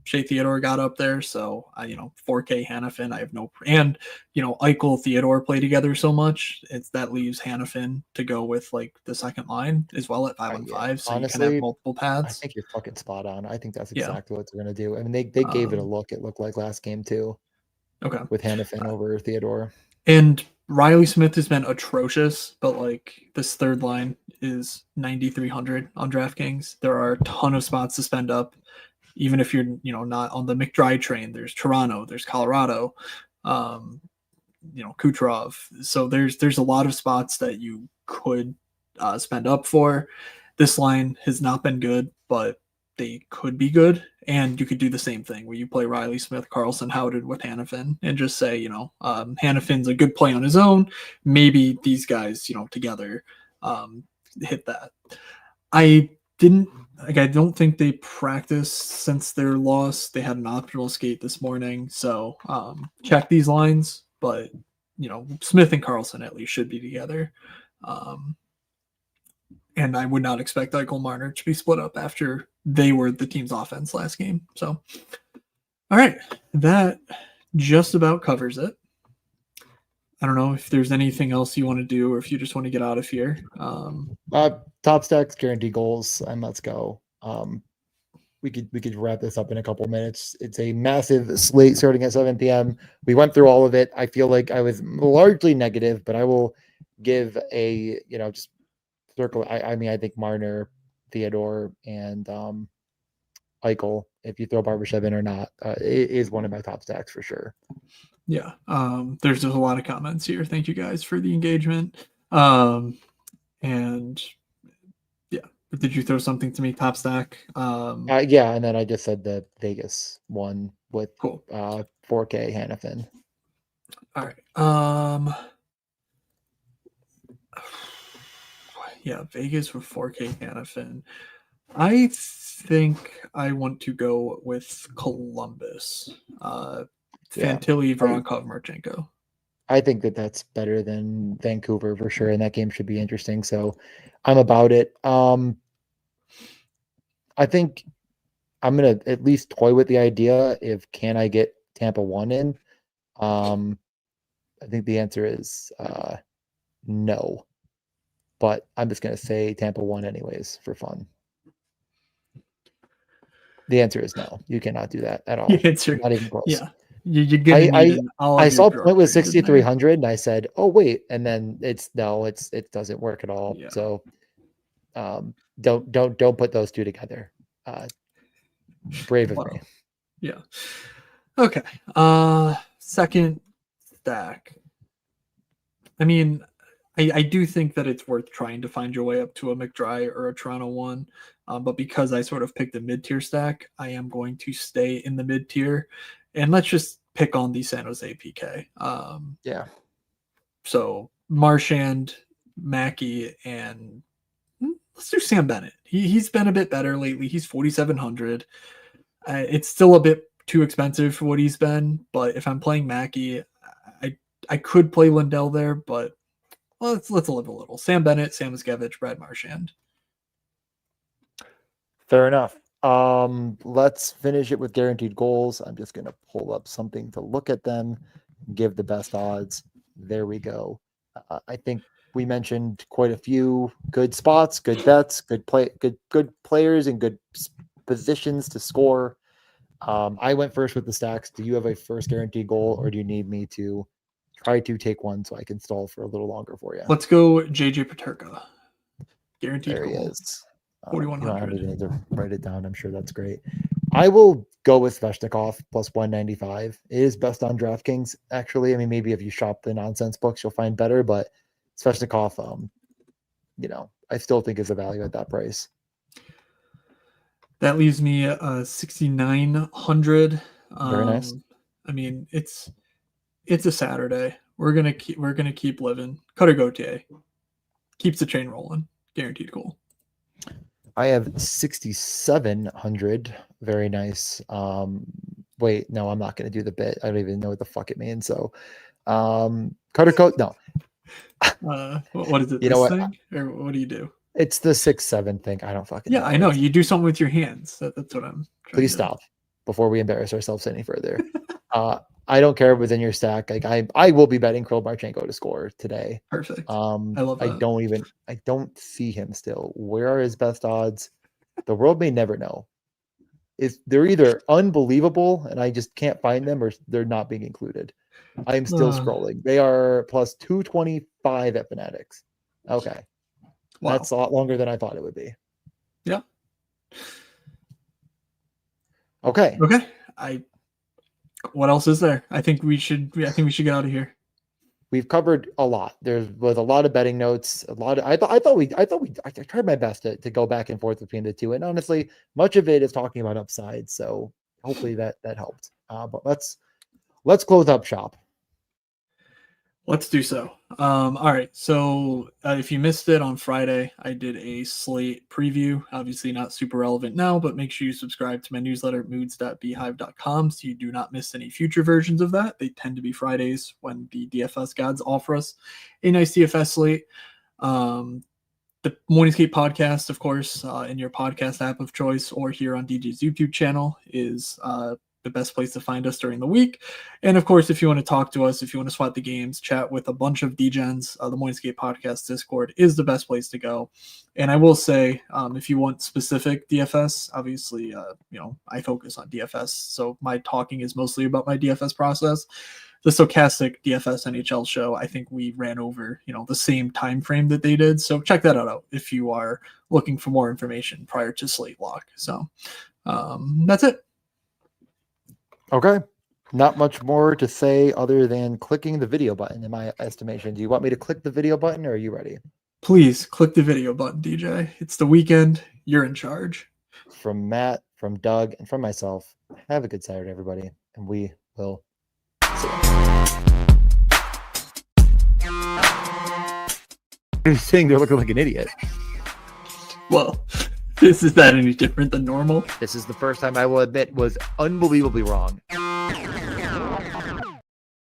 Shea Theodore got up there. So 4K Hannafin, I have no, and Eichel Theodore play together so much, that leaves Hannafin to go with like the second line as well at 5-on-5. So honestly, you can have multiple paths. I think you're fucking spot on. I think that's Yeah. exactly what they're gonna do. I mean, they gave it a look. It looked like last game too. Okay. With Hannafin over Theodore. And Riley Smith has been atrocious, but like this third line is 9,300 on DraftKings. There are a ton of spots to spend up, even if you're not on the McDry train. There's Toronto, there's Colorado, Kucherov. So there's a lot of spots that you could spend up for. This line has not been good, but they could be good. And you could do the same thing where you play Riley Smith, Carlson, Howden with Hannafin and just say, Hannafin's a good play on his own. Maybe these guys, together hit that. I don't think they practiced since their loss. They had an optional skate this morning. So check these lines, but Smith and Carlson at least should be together. And I would not expect Eichel Marner to be split up after they were the team's offense last game. So, all right, that just about covers it. I don't know if there's anything else you want to do or if you just want to get out of here. Top stacks, guarantee goals, and let's go. We could wrap this up in a couple minutes. It's a massive slate starting at 7 p.m. We went through all of it. I feel like I was largely negative, but I will give a just circle. I mean, I think Marner, Theodore, and Eichel, if you throw Barbashev in or not, is one of my top stacks for sure. Yeah. There's a lot of comments here. Thank you guys for the engagement. And yeah, did you throw something to me? Top stack? Yeah, and then I just said the Vegas one with cool. 4K Hannafin. All right. Yeah, Vegas with 4K Hannafin. I think I want to go with Columbus. Fantilli, Voronkov, Marchenko. I think that's better than Vancouver for sure, and that game should be interesting. So I'm about it. I think I'm gonna at least toy with the idea if can I get Tampa 1 in. I think the answer is no. But I'm just gonna say Tampa 1 anyways for fun. The answer is no. You cannot do that at all. The answer, not even close. Yeah. You're getting I saw point was 6,300 and I said, oh wait, and then it doesn't work at all. Yeah. So don't put those two together. Brave of me. Yeah. Okay. Second stack. I mean, I do think that it's worth trying to find your way up to a McDry or a Toronto 1. But because I sort of picked a mid-tier stack, I am going to stay in the mid-tier. And let's just pick on the San Jose PK. Yeah. So Marchand, Mackey, and let's do Sam Bennett. He's been a bit better lately. He's 4,700. It's still a bit too expensive for what he's been. But if I'm playing Mackey, I could play Lindell there, but let's live a little. Sam Bennett, Sam Miskevich, Brad Marchand. Fair enough. Let's finish it with guaranteed goals. I'm just going to pull up something to look at them, give the best odds. There we go. I think we mentioned quite a few good spots, good bets, good players, and good positions to score. I went first with the stacks. Do you have a first guaranteed goal, or do you need me to try to take one so I can stall for a little longer for you? Let's go JJ Peterka. Guaranteed there goal. He is. 4,100. I don't even need to write it down. I'm sure that's great. I will go with Sveshnikov plus 195. It is best on DraftKings, actually. I mean, maybe if you shop the nonsense books, you'll find better, but Sveshnikov, I still think is a value at that price. That leaves me 6,900. Very nice. I mean, it's a Saturday. We're gonna keep living. Cutter Gauthier keeps the train rolling. Guaranteed goal. I have 6,700. Very nice. Wait, no, I'm not going to do the bit. I don't even know what the fuck it means. So, Cutter Coat. No. What is it? You know what? Thing? Or what do you do? It's the 6-7 thing. I don't fucking. Yeah, know. I know. You do something with your hands. That's what I'm. Please stop before we embarrass ourselves any further. I don't care what's in your stack. Like I will be betting Kirill Marchenko to score today. Perfect. I love that. I don't see him still. Where are his best odds? The world may never know. They're either unbelievable and I just can't find them, or they're not being included. I'm still scrolling. They are plus 225 at Fanatics. Okay. Wow. That's a lot longer than I thought it would be. Yeah. Okay. What else is there? I think we should get out of here. We've covered a lot. There was a lot of betting notes. I tried my best to go back and forth between the two, and honestly, much of it is talking about upside. So hopefully that helped. But let's close up shop. Let's do so. All right. So if you missed it on Friday, I did a Slate preview. Obviously not super relevant now, but make sure you subscribe to my newsletter, moods.beehive.com, so you do not miss any future versions of that. They tend to be Fridays when the DFS gods offer us a nice DFS slate. The Morningscape podcast, of course, in your podcast app of choice or here on DJ's YouTube channel is the best place to find us during the week. And of course, if you want to talk to us, if you want to swat the games, chat with a bunch of DGens, the Morningscape podcast Discord is the best place to go. And I will say, if you want specific DFS, obviously, I focus on DFS. So my talking is mostly about my DFS process. The Stochastic DFS NHL show, I think we ran over, the same time frame that they did. So check that out if you are looking for more information prior to Slate Lock. So that's it. Okay. Not much more to say other than clicking the video button, in my estimation. Do you want me to click the video button, or are you ready? Please click the video button, DJ. It's the weekend. You're in charge. From Matt, from Doug, and from myself, have a good Saturday, everybody, and we will see you. You're sitting there looking like an idiot. Well, is that any different than normal? This is the first time I will admit was unbelievably wrong.